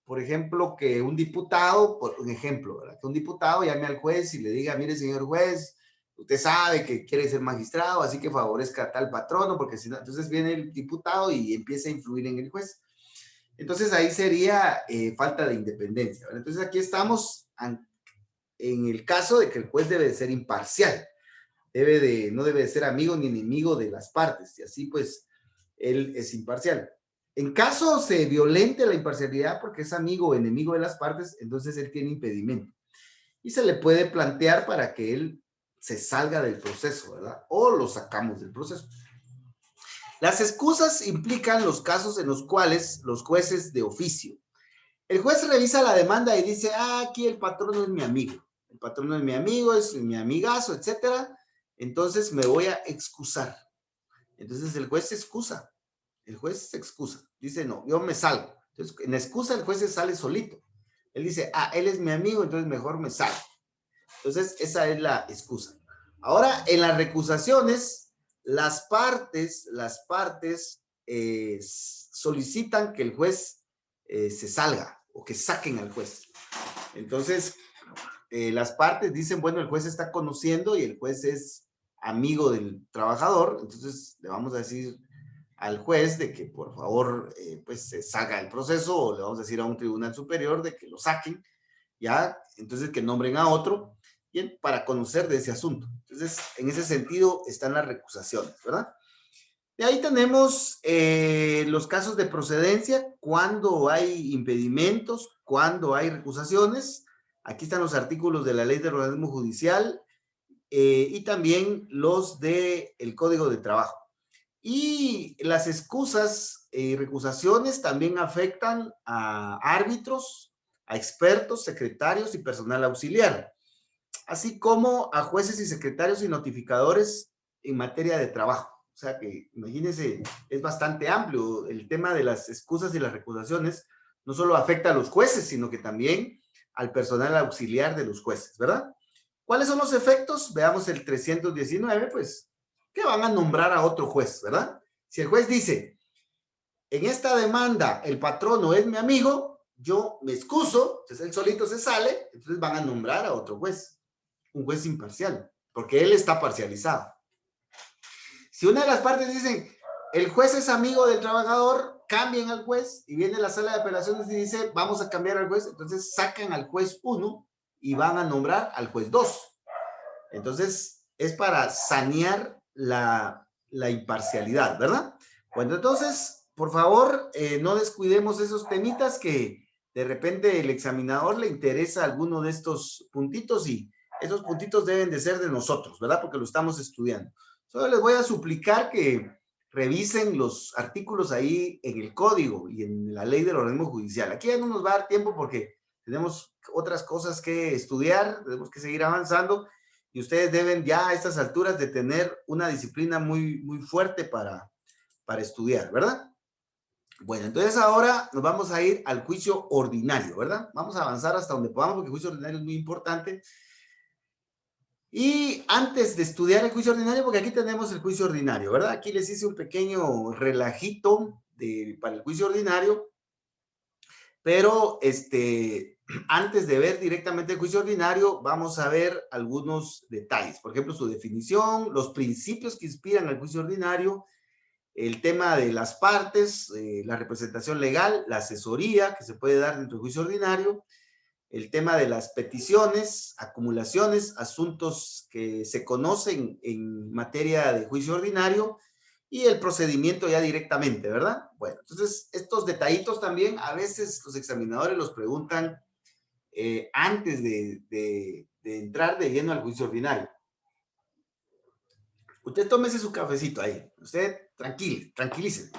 [SPEAKER 1] Por ejemplo, que un diputado, por un ejemplo, ¿verdad? Que un diputado llame al juez y le diga, mire, señor juez, usted sabe que quiere ser magistrado, así que favorezca a tal patrono, porque si no, entonces viene el diputado y empieza a influir en el juez. Entonces ahí sería falta de independencia, ¿verdad? Entonces aquí estamos en el caso de que el juez debe de ser imparcial, no debe de ser amigo ni enemigo de las partes, y así pues él es imparcial. En caso se violente la imparcialidad porque es amigo o enemigo de las partes, entonces él tiene impedimento. Y se le puede plantear para que él se salga del proceso, ¿verdad? O lo sacamos del proceso. Las excusas implican los casos en los cuales los jueces de oficio. El juez revisa la demanda y dice, aquí el patrono es mi amigo. El patrono es mi amigo, es mi amigazo, etcétera. Entonces me voy a excusar. Entonces el juez se excusa. El juez se excusa, dice, no, yo me salgo. Entonces, en la excusa el juez se sale solito. Él dice, él es mi amigo, entonces mejor me salgo. Entonces, esa es la excusa. Ahora, en las recusaciones, las partes solicitan que el juez se salga o que saquen al juez. Entonces, las partes dicen, bueno, el juez está conociendo y el juez es amigo del trabajador, entonces le vamos a decir al juez de que por favor pues se salga el proceso, o le vamos a decir a un tribunal superior de que lo saquen, ya, entonces que nombren a otro, bien, para conocer de ese asunto. Entonces, en ese sentido están las recusaciones, ¿verdad? De ahí tenemos los casos de procedencia, cuando hay impedimentos, cuando hay recusaciones. Aquí están los artículos de la Ley del Organismo Judicial y también los del Código de Trabajo. Y las excusas y recusaciones también afectan a árbitros, a expertos, secretarios y personal auxiliar, así como a jueces y secretarios y notificadores en materia de trabajo. O sea que, imagínense, es bastante amplio el tema de las excusas y las recusaciones. No solo afecta a los jueces, sino que también al personal auxiliar de los jueces, ¿verdad? ¿Cuáles son los efectos? Veamos el 319, pues, que van a nombrar a otro juez, ¿verdad? Si el juez dice, en esta demanda el patrono es mi amigo, yo me excuso, entonces él solito se sale, entonces van a nombrar a otro juez, un juez imparcial, porque él está parcializado. Si una de las partes dicen, el juez es amigo del trabajador, cambien al juez, y viene la sala de apelaciones y dice, vamos a cambiar al juez, entonces sacan al juez 1 y van a nombrar al juez 2. Entonces, es para sanear la imparcialidad, ¿verdad? Bueno, entonces, por favor, no descuidemos esos temitas que de repente el examinador le interesa alguno de estos puntitos, y esos puntitos deben de ser de nosotros, ¿verdad? Porque lo estamos estudiando. Solo les voy a suplicar que revisen los artículos ahí en el código y en la ley del organismo judicial. Aquí ya no nos va a dar tiempo porque tenemos otras cosas que estudiar, tenemos que seguir avanzando, y ustedes deben ya a estas alturas de tener una disciplina muy, muy fuerte para estudiar, ¿verdad? Bueno, entonces ahora nos vamos a ir al juicio ordinario, ¿verdad? Vamos a avanzar hasta donde podamos porque el juicio ordinario es muy importante. Y antes de estudiar el juicio ordinario, porque aquí tenemos el juicio ordinario, ¿verdad? Aquí les hice un pequeño relajito para el juicio ordinario, pero antes de ver directamente el juicio ordinario, vamos a ver algunos detalles. Por ejemplo, su definición, los principios que inspiran al juicio ordinario, el tema de las partes, la representación legal, la asesoría que se puede dar dentro del juicio ordinario, el tema de las peticiones, acumulaciones, asuntos que se conocen en materia de juicio ordinario y el procedimiento ya directamente, ¿verdad? Bueno, entonces estos detallitos también a veces los examinadores los preguntan antes de entrar de lleno al juicio ordinario. Usted tómese su cafecito ahí, usted tranquilícese.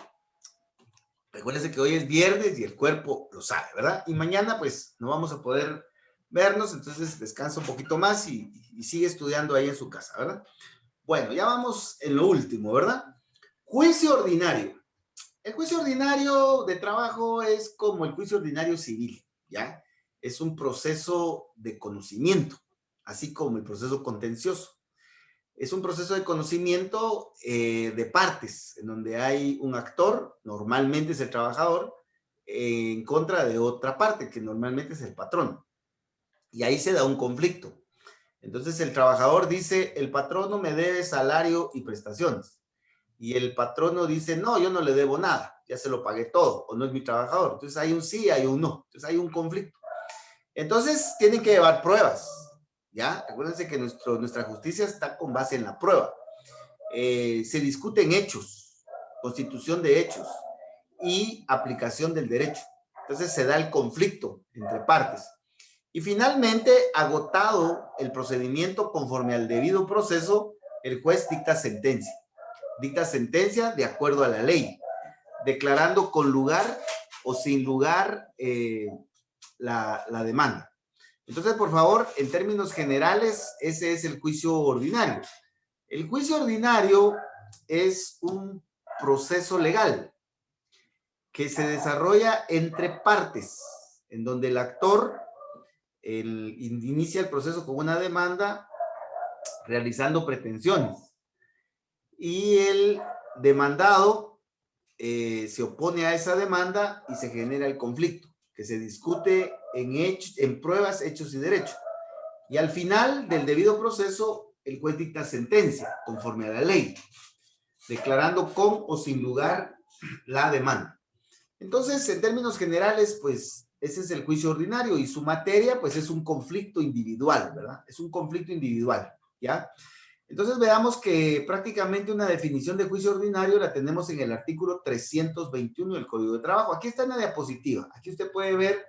[SPEAKER 1] Recuérdense que hoy es viernes y el cuerpo lo sabe, ¿verdad? Y mañana pues no vamos a poder vernos, entonces descansa un poquito más y sigue estudiando ahí en su casa, ¿verdad? Bueno, ya vamos en lo último, ¿verdad? Juicio ordinario. El juicio ordinario de trabajo es como el juicio ordinario civil, ¿ya? Es un proceso de conocimiento, así como el proceso contencioso. Es un proceso de conocimiento de partes, en donde hay un actor, normalmente es el trabajador, en contra de otra parte, que normalmente es el patrón. Y ahí se da un conflicto. Entonces el trabajador dice, el patrono me debe salario y prestaciones. Y el patrono dice, no, yo no le debo nada, ya se lo pagué todo, o no es mi trabajador. Entonces hay un sí, hay un no. Entonces hay un conflicto. Entonces tienen que llevar pruebas, ¿ya? Acuérdense que nuestra justicia está con base en la prueba. Se discuten hechos, constitución de hechos y aplicación del derecho. Entonces se da el conflicto entre partes. Y finalmente, agotado el procedimiento conforme al debido proceso, el juez dicta sentencia. Dicta sentencia de acuerdo a la ley, declarando con lugar o sin lugar la demanda. Entonces, por favor, en términos generales, ese es el juicio ordinario. El juicio ordinario es un proceso legal que se desarrolla entre partes, en donde el actor inicia el proceso con una demanda realizando pretensiones y el demandado se opone a esa demanda y se genera el conflicto, que se discute en pruebas, hechos y derechos. Y al final del debido proceso, el juez dicta sentencia conforme a la ley, declarando con o sin lugar la demanda. Entonces, en términos generales, pues ese es el juicio ordinario y su materia, pues es un conflicto individual, ¿verdad? Es un conflicto individual, ¿ya? Entonces veamos que prácticamente una definición de juicio ordinario la tenemos en el artículo 321 del Código de Trabajo. Aquí está en la diapositiva. Aquí usted puede ver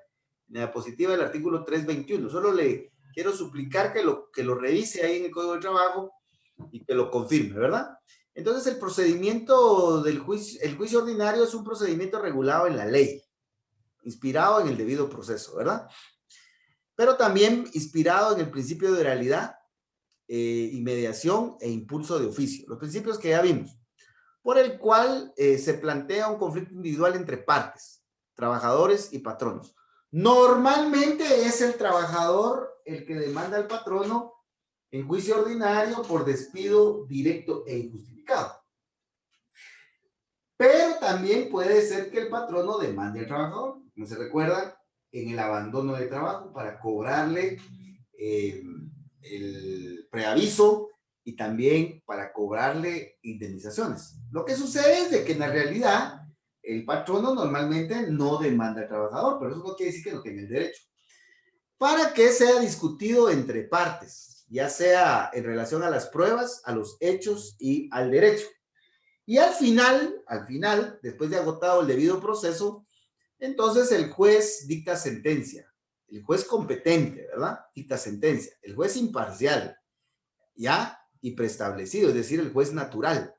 [SPEAKER 1] en la diapositiva del artículo 321. Solo le quiero suplicar que lo revise ahí en el Código de Trabajo y que lo confirme, ¿verdad? Entonces el procedimiento del juicio, el juicio ordinario es un procedimiento regulado en la ley, inspirado en el debido proceso, ¿verdad? Pero también inspirado en el principio de realidad, y mediación e impulso de oficio. Los principios que ya vimos, por el cual se plantea un conflicto individual entre partes, trabajadores y patronos. Normalmente es el trabajador el que demanda al patrono en juicio ordinario por despido directo e injustificado. Pero también puede ser que el patrono demande al trabajador, como se recuerda, en el abandono de trabajo para cobrarle el preaviso y también para cobrarle indemnizaciones. Lo que sucede es de que en la realidad el patrono normalmente no demanda al trabajador, pero eso no quiere decir que no tenga el derecho. Para que sea discutido entre partes, ya sea en relación a las pruebas, a los hechos y al derecho. Y al final, después de agotado el debido proceso, entonces el juez dicta sentencia. El juez competente, ¿verdad? Dicta sentencia. El juez imparcial, ¿ya? Y preestablecido, es decir, el juez natural.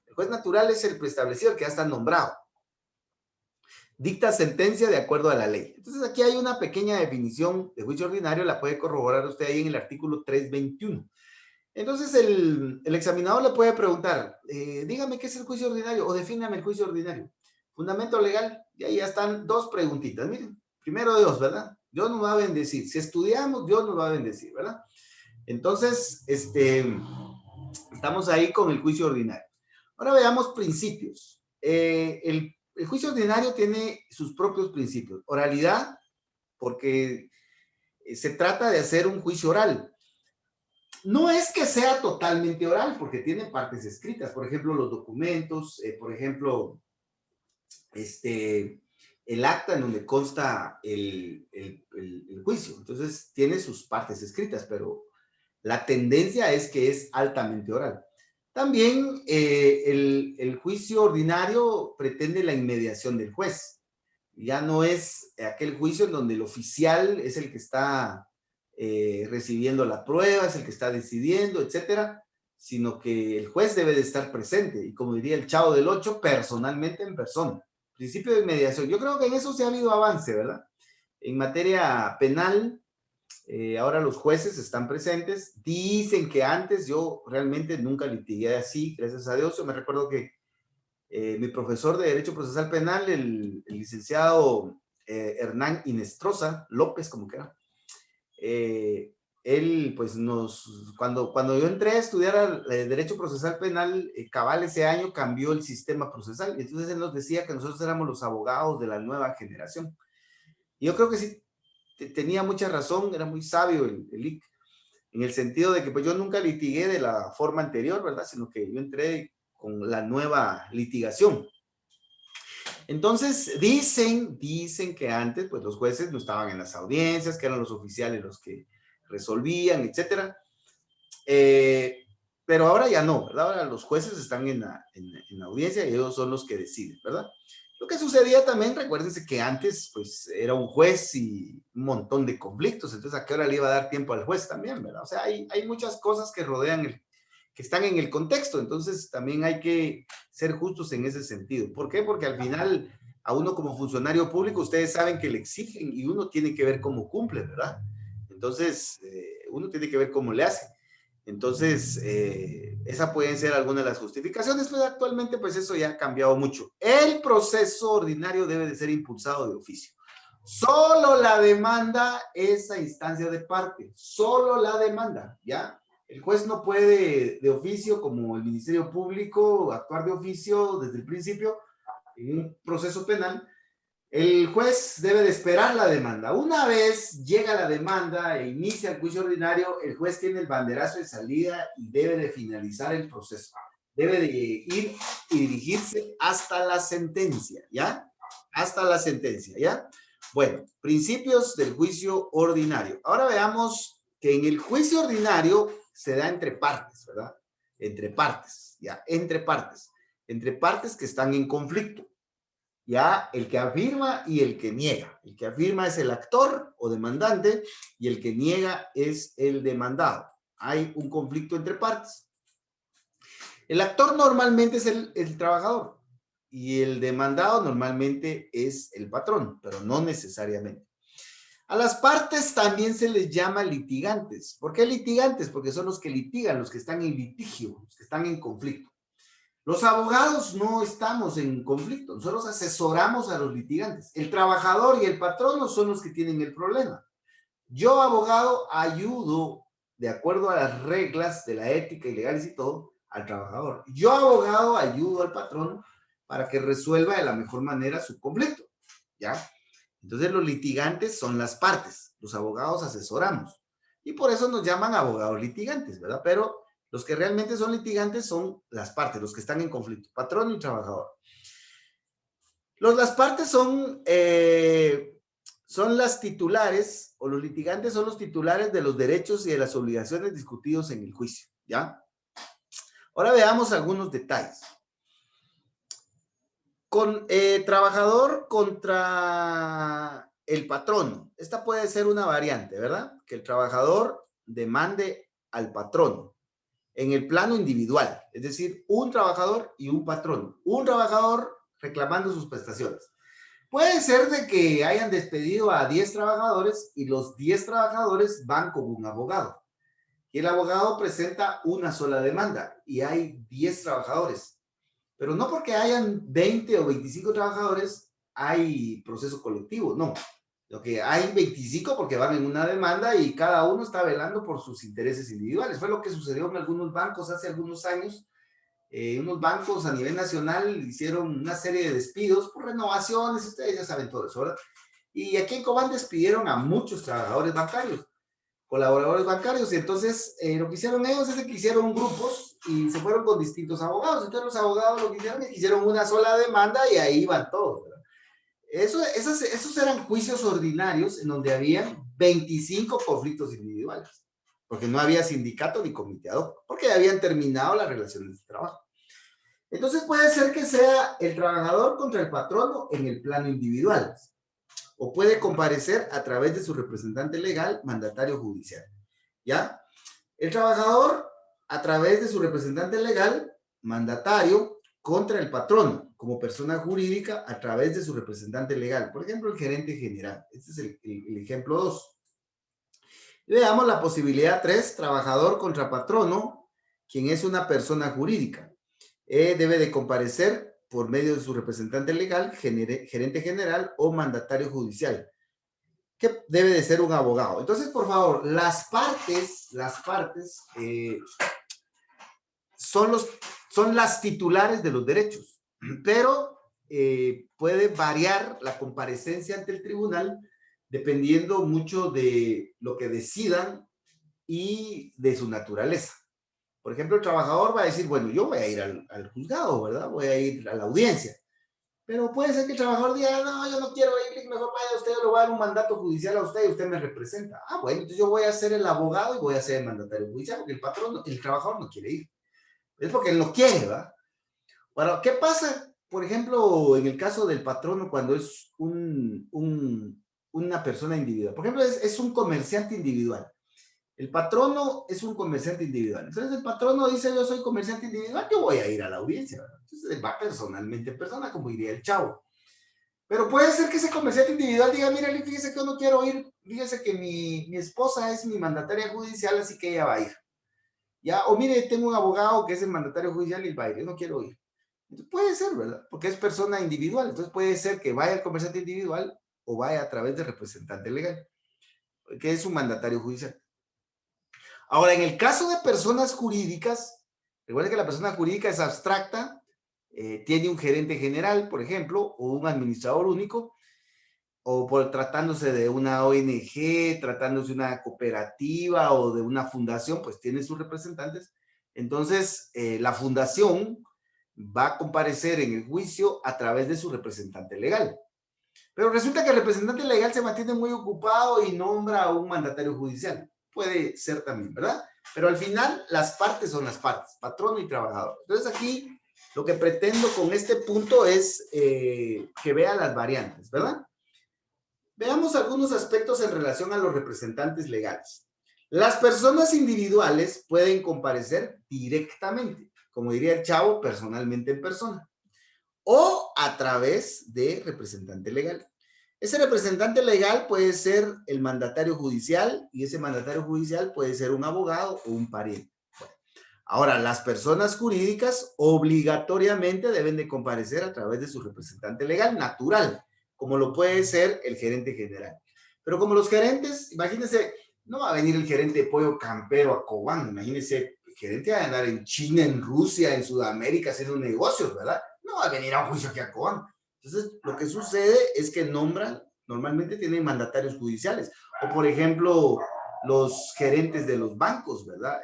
[SPEAKER 1] El juez natural es el preestablecido, el que ya está nombrado. Dicta sentencia de acuerdo a la ley. Entonces aquí hay una pequeña definición de juicio ordinario, la puede corroborar usted ahí en el artículo 321. Entonces el examinador le puede preguntar, dígame qué es el juicio ordinario o defíname el juicio ordinario. Fundamento legal, y ahí ya están dos preguntitas. Miren, primero Dios, ¿verdad? Dios nos va a bendecir. Si estudiamos, Dios nos va a bendecir, ¿verdad? Entonces, estamos ahí con el juicio ordinario. Ahora veamos principios. El juicio ordinario tiene sus propios principios. Oralidad, porque se trata de hacer un juicio oral. No es que sea totalmente oral, porque tiene partes escritas. Por ejemplo, los documentos, por ejemplo, el acta en donde consta el juicio. Entonces, tiene sus partes escritas, pero la tendencia es que es altamente oral. También el juicio ordinario pretende la inmediación del juez. Ya no es aquel juicio en donde el oficial es el que está recibiendo la prueba, es el que está decidiendo, etcétera, sino que el juez debe de estar presente. Y como diría el Chavo del Ocho, personalmente en persona. Principio de inmediación. Yo creo que en eso se ha habido avance, ¿verdad? En materia penal, ahora los jueces están presentes. Dicen que antes yo realmente nunca litigué así, gracias a Dios. Yo me recuerdo que mi profesor de Derecho Procesal Penal, el licenciado Hernán Inestrosa López, como que era, él pues cuando yo entré a estudiar Derecho Procesal Penal, cabal ese año cambió el sistema procesal, y entonces él nos decía que nosotros éramos los abogados de la nueva generación. Y yo creo que sí, tenía mucha razón, era muy sabio el IC, en el sentido de que pues yo nunca litigué de la forma anterior, ¿verdad? Sino que yo entré con la nueva litigación. Entonces, dicen que antes, pues los jueces no estaban en las audiencias, que eran los oficiales los que resolvían, etcétera. Pero ahora ya no, ¿verdad? Ahora los jueces están en la audiencia y ellos son los que deciden, ¿verdad? Lo que sucedía también, recuérdense que antes, pues, era un juez y un montón de conflictos, entonces ¿a qué hora le iba a dar tiempo al juez también, ¿verdad? O sea, hay muchas cosas que rodean que están en el contexto, entonces también hay que ser justos en ese sentido. ¿Por qué? Porque al final a uno como funcionario público, ustedes saben que le exigen y uno tiene que ver cómo cumple, ¿verdad? Entonces, uno tiene que ver cómo le hace. Entonces, esa pueden ser algunas de las justificaciones, pero actualmente pues eso ya ha cambiado mucho. El proceso ordinario debe de ser impulsado de oficio. Solo la demanda es a instancia de parte, solo la demanda, ¿ya? El juez no puede de oficio, como el Ministerio Público, actuar de oficio desde el principio en un proceso penal. El juez debe de esperar la demanda. Una vez llega la demanda e inicia el juicio ordinario, el juez tiene el banderazo de salida y debe de finalizar el proceso. Debe de ir y dirigirse hasta la sentencia, ¿ya? Hasta la sentencia, ¿ya? Bueno, principios del juicio ordinario. Ahora veamos que en el juicio ordinario se da entre partes, ¿verdad? Entre partes, ¿ya? Entre partes que están en conflicto. Ya el que afirma y el que niega. El que afirma es el actor o demandante y el que niega es el demandado. Hay un conflicto entre partes. El actor normalmente es el trabajador y el demandado normalmente es el patrón, pero no necesariamente. A las partes también se les llama litigantes. ¿Por qué litigantes? Porque son los que litigan, los que están en litigio, los que están en conflicto. Los abogados no estamos en conflicto, nosotros asesoramos a los litigantes. El trabajador y el patrono son los que tienen el problema. Yo, abogado, ayudo, de acuerdo a las reglas de la ética y legales y todo, al trabajador. Yo, abogado, ayudo al patrón para que resuelva de la mejor manera su conflicto, ¿ya? Entonces, los litigantes son las partes, los abogados asesoramos. Y por eso nos llaman abogados litigantes, ¿verdad? Pero los que realmente son litigantes son las partes, los que están en conflicto, patrón y trabajador. Las partes son las titulares, o los litigantes son los titulares de los derechos y de las obligaciones discutidos en el juicio, ¿ya? Ahora veamos algunos detalles. Trabajador contra el patrono. Esta puede ser una variante, ¿verdad? Que el trabajador demande al patrono en el plano individual, es decir, un trabajador y un patrón. Un trabajador reclamando sus prestaciones. Puede ser de que hayan despedido a 10 trabajadores y los 10 trabajadores van con un abogado. Y el abogado presenta una sola demanda y hay 10 trabajadores. Pero no porque hayan 20 o 25 trabajadores hay proceso colectivo, no. Lo que hay 25 porque van en una demanda y cada uno está velando por sus intereses individuales. Fue lo que sucedió en algunos bancos hace algunos años. Unos bancos a nivel nacional hicieron una serie de despidos por renovaciones, ustedes ya saben todo eso, ¿verdad? Y aquí en Cobán despidieron a muchos trabajadores bancarios, colaboradores bancarios, y entonces lo que hicieron ellos es que hicieron grupos y se fueron con distintos abogados. Entonces los abogados lo que hicieron es que hicieron una sola demanda y ahí van todos, ¿verdad? Esos eran juicios ordinarios en donde había 25 conflictos individuales, porque no había sindicato ni comité ad hoc, porque ya habían terminado las relaciones de trabajo. Entonces puede ser que sea el trabajador contra el patrono en el plano individual, o puede comparecer a través de su representante legal, mandatario judicial, ¿ya? El trabajador a través de su representante legal, mandatario, contra el patrono, como persona jurídica, a través de su representante legal. Por ejemplo, el gerente general. Este es el ejemplo 2. Veamos la posibilidad 3, trabajador contra patrono, quien es una persona jurídica. Debe de comparecer por medio de su representante legal, gerente general o mandatario judicial, que debe de ser un abogado. Entonces, por favor, las partes son las titulares de los derechos, pero puede variar la comparecencia ante el tribunal dependiendo mucho de lo que decidan y de su naturaleza. Por ejemplo, el trabajador va a decir, bueno, yo voy a ir al juzgado, ¿verdad? Voy a ir a la audiencia. Pero puede ser que el trabajador diga, no, yo no quiero ir, mejor vaya usted, le voy a dar un mandato judicial a usted y usted me representa. Ah, bueno, entonces yo voy a ser el abogado y voy a ser el mandatario judicial, porque el trabajador no quiere ir. Es porque él no quiere, ¿verdad? Bueno, ¿qué pasa, por ejemplo, en el caso del patrono cuando es una persona individual? Por ejemplo, es un comerciante individual. El patrono es un comerciante individual. Entonces el patrono dice, yo soy comerciante individual, yo voy a ir a la audiencia, ¿verdad? Entonces él va personalmente en persona, como diría el chavo. Pero puede ser que ese comerciante individual diga, mira, fíjese que yo no quiero ir, fíjese que mi esposa es mi mandataria judicial, así que ella va a ir. ¿Ya? O mire, tengo un abogado que es el mandatario judicial y va a ir, yo no quiero ir. Entonces, puede ser, ¿verdad? Porque es persona individual. Entonces puede ser que vaya el comerciante individual o vaya a través de representante legal, que es un mandatario judicial. Ahora, en el caso de personas jurídicas, recuerden que la persona jurídica es abstracta, tiene un gerente general, por ejemplo, o un administrador único, o tratándose de una ONG, tratándose de una cooperativa o de una fundación, pues tiene sus representantes. Entonces, la fundación va a comparecer en el juicio a través de su representante legal. Pero resulta que el representante legal se mantiene muy ocupado y nombra a un mandatario judicial. Puede ser también, ¿verdad? Pero al final las partes son las partes, patrono y trabajador. Entonces aquí lo que pretendo con este punto es que vean las variantes, ¿verdad? Veamos algunos aspectos en relación a los representantes legales. Las personas individuales pueden comparecer directamente, como diría el chavo, personalmente en persona, o a través de representante legal. Ese representante legal puede ser el mandatario judicial y ese mandatario judicial puede ser un abogado o un pariente. Bueno, ahora, las personas jurídicas obligatoriamente deben de comparecer a través de su representante legal natural, como lo puede ser el gerente general. Pero como los gerentes, imagínense, no va a venir el gerente de pollo campero a Cobán, imagínense, el gerente va a andar en China, en Rusia, en Sudamérica haciendo negocios, ¿verdad? No va a venir a un juicio aquí a Cobán. Entonces, lo que sucede es que nombran, normalmente tienen mandatarios judiciales, o por ejemplo, los gerentes de los bancos, ¿verdad?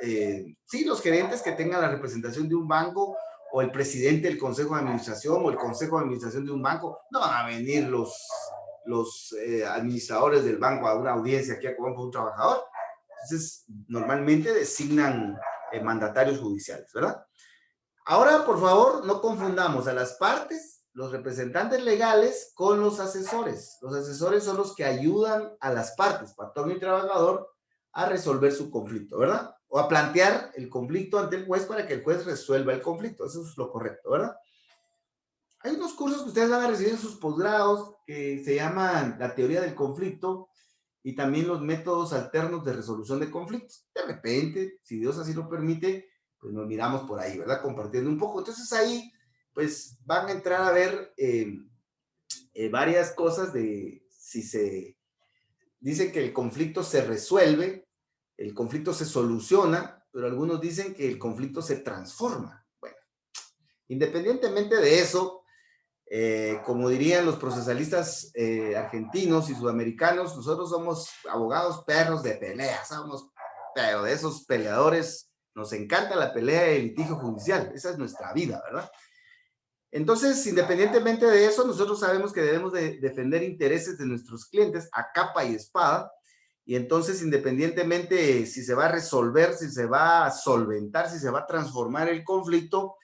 [SPEAKER 1] Sí, los gerentes que tengan la representación de un banco o el presidente del consejo de administración o el consejo de administración de un banco, no van a venir los administradores del banco a una audiencia aquí a Cobán por un trabajador. Entonces, normalmente designan mandatarios judiciales, ¿verdad? Ahora, por favor, no confundamos a las partes, los representantes legales, con los asesores. Los asesores son los que ayudan a las partes, patrón y trabajador, a resolver su conflicto, ¿verdad? O a plantear el conflicto ante el juez para que el juez resuelva el conflicto. Eso es lo correcto, ¿verdad? Hay unos cursos que ustedes van a recibir en sus posgrados que se llaman la teoría del conflicto y también los métodos alternos de resolución de conflictos. De repente, si Dios así lo permite, pues nos miramos por ahí, ¿verdad? Compartiendo un poco. Entonces ahí, pues van a entrar a ver varias cosas de si se dicen que el conflicto se resuelve, el conflicto se soluciona, pero algunos dicen que el conflicto se transforma. Bueno, independientemente de eso, como dirían los procesalistas argentinos y sudamericanos, nosotros somos abogados perros de pelea, pero de esos peleadores, nos encanta la pelea y el litigio judicial, esa es nuestra vida, ¿verdad? Entonces, independientemente de eso, nosotros sabemos que debemos de defender intereses de nuestros clientes a capa y espada, y entonces, independientemente si se va a resolver, si se va a solventar, si se va a transformar el conflicto,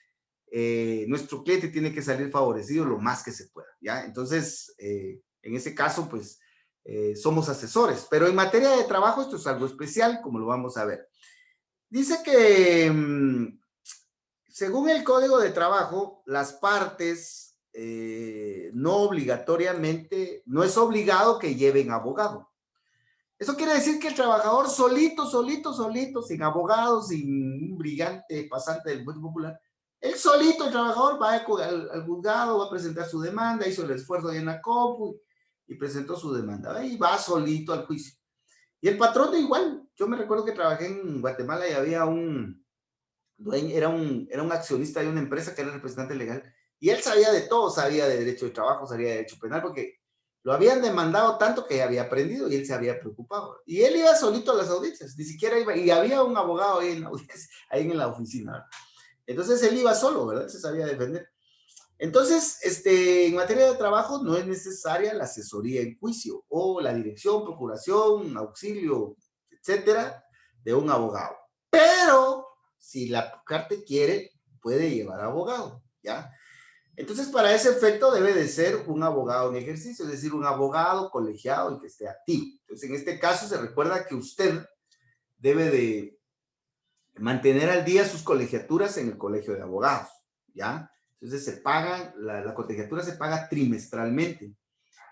[SPEAKER 1] nuestro cliente tiene que salir favorecido lo más que se pueda, ¿ya? Entonces, en ese caso, pues, somos asesores, pero en materia de trabajo esto es algo especial, como lo vamos a ver. Dice que, según el Código de Trabajo, las partes no obligatoriamente, no es obligado que lleven abogado. Eso quiere decir que el trabajador solito, sin abogado, sin un brillante pasante del juez popular, él solito, el trabajador, va al juzgado, va a presentar su demanda, hizo el esfuerzo ahí en la compu y presentó su demanda, y va solito al juicio. Y el patrón de igual, yo me recuerdo que trabajé en Guatemala y había un dueño, era un accionista de una empresa que era representante legal, y él sabía de todo, sabía de derecho de trabajo, sabía de derecho penal, porque lo habían demandado tanto que había aprendido y él se había preocupado. Y él iba solito a las audiencias, ni siquiera iba, y había un abogado ahí en la, ahí en la oficina, ¿verdad? Entonces él iba solo, ¿verdad? Se sabía defender. Entonces, en materia de trabajo no es necesaria la asesoría en juicio o la dirección, procuración, auxilio, etcétera, de un abogado. Pero si la parte quiere, puede llevar abogado, ¿ya? Entonces, para ese efecto debe de ser un abogado en ejercicio, es decir, un abogado colegiado y que esté activo. Entonces, en este caso se recuerda que usted debe de mantener al día sus colegiaturas en el colegio de abogados, ¿ya? Entonces se paga, la colegiatura se paga trimestralmente.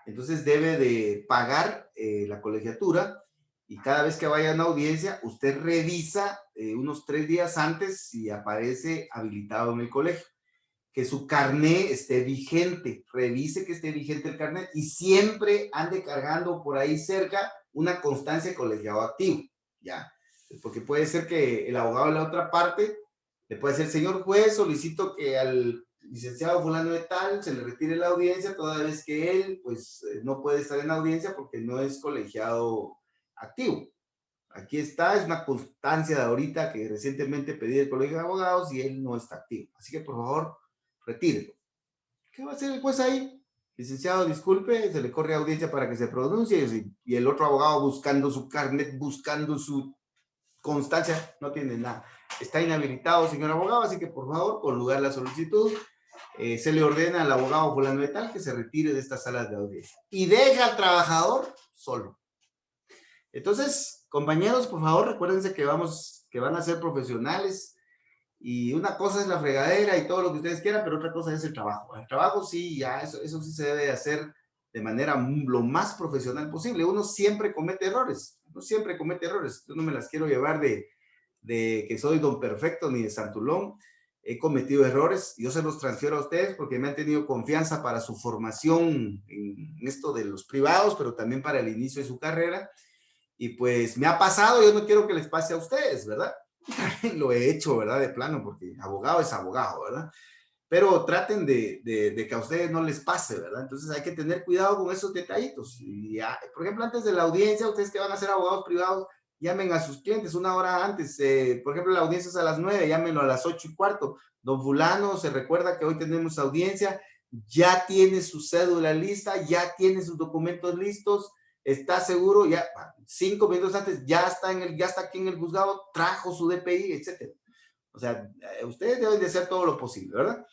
[SPEAKER 1] Entonces debe de pagar la colegiatura y cada vez que vaya a una audiencia, usted revisa unos 3 días antes si aparece habilitado en el colegio. Que su carné esté vigente, revise que esté vigente el carné y siempre ande cargando por ahí cerca una constancia de colegiado activo, ¿ya? Porque puede ser que el abogado de la otra parte le puede decir, señor juez, solicito que al licenciado fulano de tal se le retire la audiencia toda vez que él, pues, no puede estar en la audiencia porque no es colegiado activo. Aquí está, es una constancia de ahorita que recientemente pedí el colegio de abogados y él no está activo. Así que, por favor, retírelo. ¿Qué va a hacer el juez ahí? Licenciado, disculpe, se le corre audiencia para que se pronuncie y el otro abogado buscando su carnet, buscando su constancia, no tiene nada. Está inhabilitado, señor abogado, así que por favor, con lugar la solicitud, se le ordena al abogado fulano de tal que se retire de estas salas de audiencia y deja al trabajador solo. Entonces, compañeros, por favor, recuérdense que van a ser profesionales y una cosa es la fregadera y todo lo que ustedes quieran, pero otra cosa es el trabajo. El trabajo sí, ya eso sí se debe hacer de manera lo más profesional posible. Uno siempre comete errores, Yo no me las quiero llevar de que soy don perfecto ni de santulón. He cometido errores, yo se los transfiero a ustedes porque me han tenido confianza para su formación en esto de los privados, pero también para el inicio de su carrera. Y pues me ha pasado, yo no quiero que les pase a ustedes, ¿verdad? Lo he hecho, ¿verdad? De plano, porque abogado es abogado, ¿verdad? Pero traten de que a ustedes no les pase, ¿verdad? Entonces hay que tener cuidado con esos detallitos. Y ya, por ejemplo, antes de la audiencia, ustedes que van a ser abogados privados, llamen a sus clientes una hora antes. Por ejemplo, la audiencia es a las 9, llámenlo a las 8:15. Don fulano, se recuerda que hoy tenemos audiencia, ya tiene su cédula lista, ya tiene sus documentos listos, está seguro, ya 5 minutos antes ya está aquí en el juzgado, trajo su DPI, etcétera. O sea, ustedes deben de hacer todo lo posible, ¿verdad?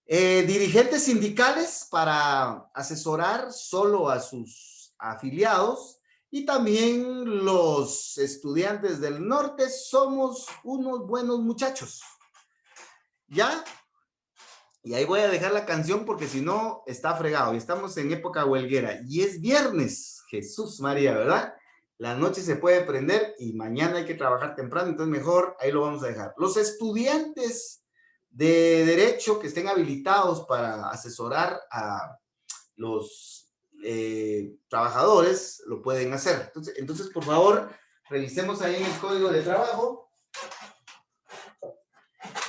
[SPEAKER 1] Dirigentes sindicales para asesorar solo a sus afiliados y también los estudiantes del norte somos unos buenos muchachos. ¿Ya? Y ahí voy a dejar la canción porque si no está fregado. Y estamos en época huelguera. Y es viernes. Jesús María, ¿verdad? La noche se puede prender y mañana hay que trabajar temprano. Entonces mejor ahí lo vamos a dejar. Los estudiantes de derecho que estén habilitados para asesorar a los trabajadores lo pueden hacer. Entonces, por favor, revisemos ahí en el Código de Trabajo.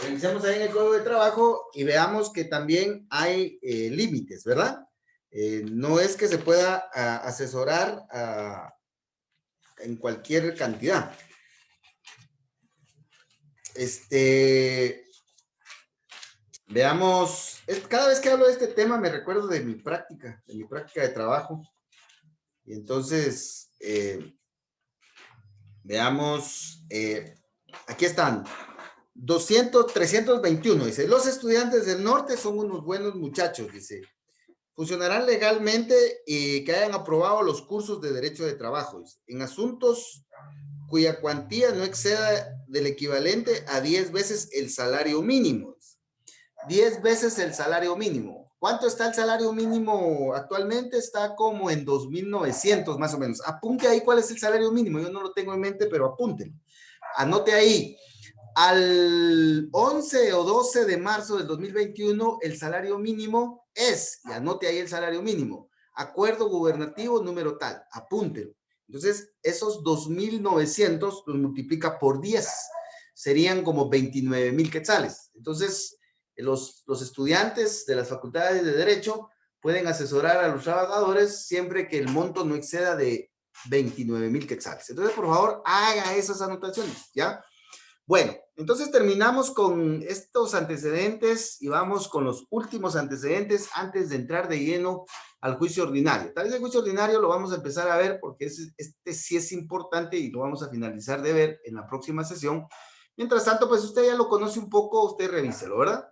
[SPEAKER 1] Revisemos ahí en el Código de Trabajo y veamos que también hay límites, ¿verdad? No es que se pueda asesorar en cualquier cantidad. Veamos, cada vez que hablo de este tema me recuerdo de mi práctica de trabajo. Y entonces, veamos, aquí están, 321, dice, los estudiantes del norte son unos buenos muchachos, dice, funcionarán legalmente y que hayan aprobado los cursos de derecho de trabajo, dice, en asuntos cuya cuantía no exceda del equivalente a 10 veces el salario mínimo. 10 veces el salario mínimo. ¿Cuánto está el salario mínimo actualmente? Está como en 2.900 más o menos. Apunte ahí cuál es el salario mínimo. Yo no lo tengo en mente, pero apúntenlo. Anote ahí. Al 11 o 12 de marzo del 2021, el salario mínimo es, y anote ahí el salario mínimo, acuerdo gubernativo número tal, apúntelo. Entonces, esos 2.900 los multiplica por 10, serían como 29,000 quetzales. Entonces, los estudiantes de las facultades de Derecho pueden asesorar a los trabajadores siempre que el monto no exceda de 29,000 quetzales. Entonces, por favor, haga esas anotaciones, ¿ya? Bueno, entonces terminamos con estos antecedentes y vamos con los últimos antecedentes antes de entrar de lleno al juicio ordinario. Tal vez el juicio ordinario lo vamos a empezar a ver porque este sí es importante y lo vamos a finalizar de ver en la próxima sesión. Mientras tanto, pues usted ya lo conoce un poco, usted revíselo, ¿verdad?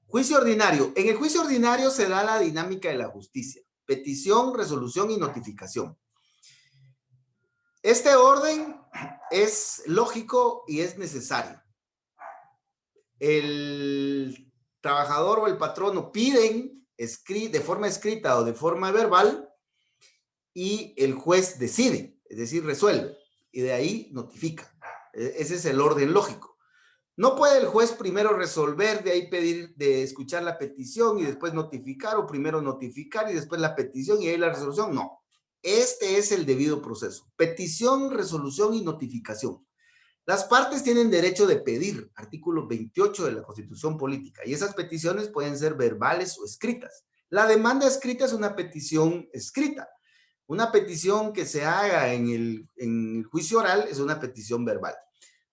[SPEAKER 1] Juicio ordinario. En el juicio ordinario se da la dinámica de la justicia. Petición, resolución y notificación. Este orden es lógico y es necesario. El trabajador o el patrono piden de forma escrita o de forma verbal y el juez decide, es decir, resuelve, y de ahí notifica. Ese es el orden lógico. No puede el juez primero resolver, de ahí pedir, de escuchar la petición y después notificar, o primero notificar y después la petición y ahí la resolución. No. Este es el debido proceso. Petición, resolución y notificación. Las partes tienen derecho de pedir, artículo 28 de la Constitución Política, y esas peticiones pueden ser verbales o escritas. La demanda escrita es una petición escrita. Una petición que se haga en el juicio oral es una petición verbal.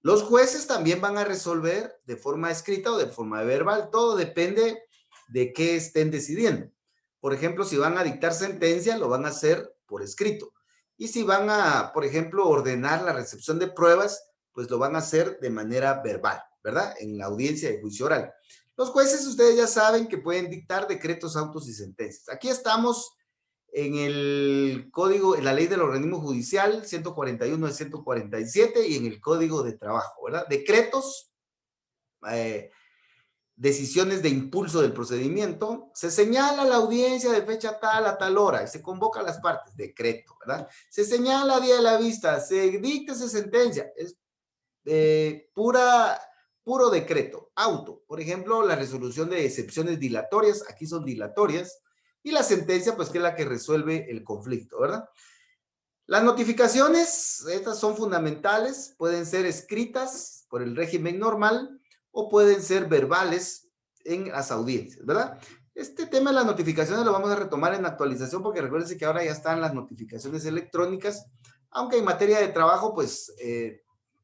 [SPEAKER 1] Los jueces también van a resolver de forma escrita o de forma verbal. Todo depende de qué estén decidiendo. Por ejemplo, si van a dictar sentencia, lo van a hacer por escrito. Y si van a, por ejemplo, ordenar la recepción de pruebas, pues lo van a hacer de manera verbal, ¿verdad? En la audiencia de juicio oral. Los jueces, ustedes ya saben que pueden dictar decretos, autos y sentencias. Aquí estamos en el código, en la ley del organismo judicial, 141 de 147, y en el código de trabajo, ¿verdad? Decretos, decisiones de impulso del procedimiento, se señala la audiencia de fecha tal a tal hora y se convoca a las partes, decreto, ¿verdad? Se señala día de la vista, se dicta esa sentencia, es puro decreto, auto. Por ejemplo, la resolución de excepciones dilatorias, aquí son dilatorias, y la sentencia, pues, que es la que resuelve el conflicto, ¿verdad? Las notificaciones, estas son fundamentales, pueden ser escritas por el régimen normal o pueden ser verbales en las audiencias, ¿verdad? Este tema de las notificaciones lo vamos a retomar en la actualización porque recuérdense que ahora ya están las notificaciones electrónicas, aunque en materia de trabajo, pues,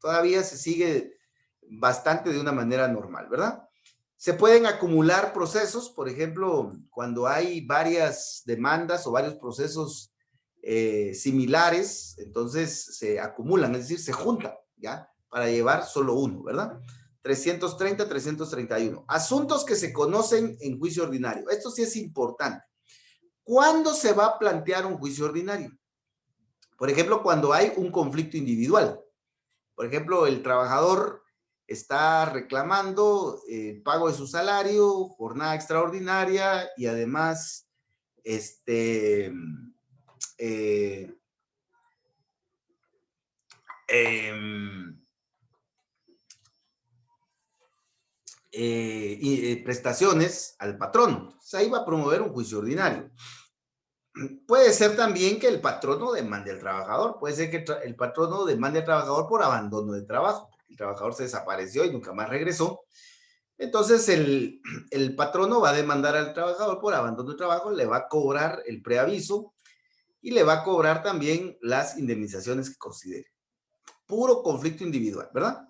[SPEAKER 1] todavía se sigue bastante de una manera normal, ¿verdad? Se pueden acumular procesos, por ejemplo, cuando hay varias demandas o varios procesos similares, entonces se acumulan, es decir, se juntan, ¿ya? Para llevar solo uno, ¿verdad? 330, 331. Asuntos que se conocen en juicio ordinario. Esto sí es importante. ¿Cuándo se va a plantear un juicio ordinario? Por ejemplo, cuando hay un conflicto individual. Por ejemplo, el trabajador está reclamando el pago de su salario, jornada extraordinaria y además eh, prestaciones al patrón. Entonces, ahí va a promover un juicio ordinario. puede ser también que el patrono demande al trabajador, puede ser que el patrono demande al trabajador por abandono de trabajo, el trabajador se desapareció y nunca más regresó. Entonces el patrono va a demandar al trabajador por abandono de trabajo, le va a cobrar el preaviso y le va a cobrar también las indemnizaciones que considere. Puro conflicto individual, ¿verdad?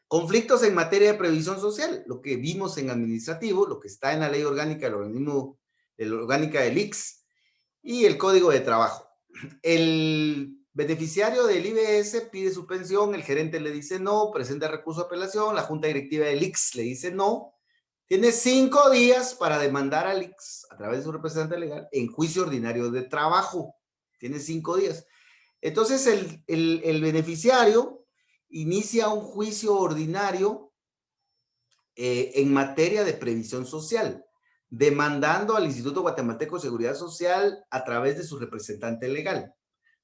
[SPEAKER 1] Conflictos en materia de previsión social, lo que vimos en administrativo, lo que está en la ley orgánica del organismo, de la orgánica del ICS y el código de trabajo. El beneficiario del IBS pide su pensión, el gerente le dice no, presenta recurso de apelación, la junta directiva del ICS le dice no, tiene 5 días para demandar al ICS a través de su representante legal en juicio ordinario de trabajo. Tiene 5 días. Entonces el beneficiario inicia un juicio ordinario en materia de previsión social, demandando al Instituto Guatemalteco de Seguridad Social a través de su representante legal,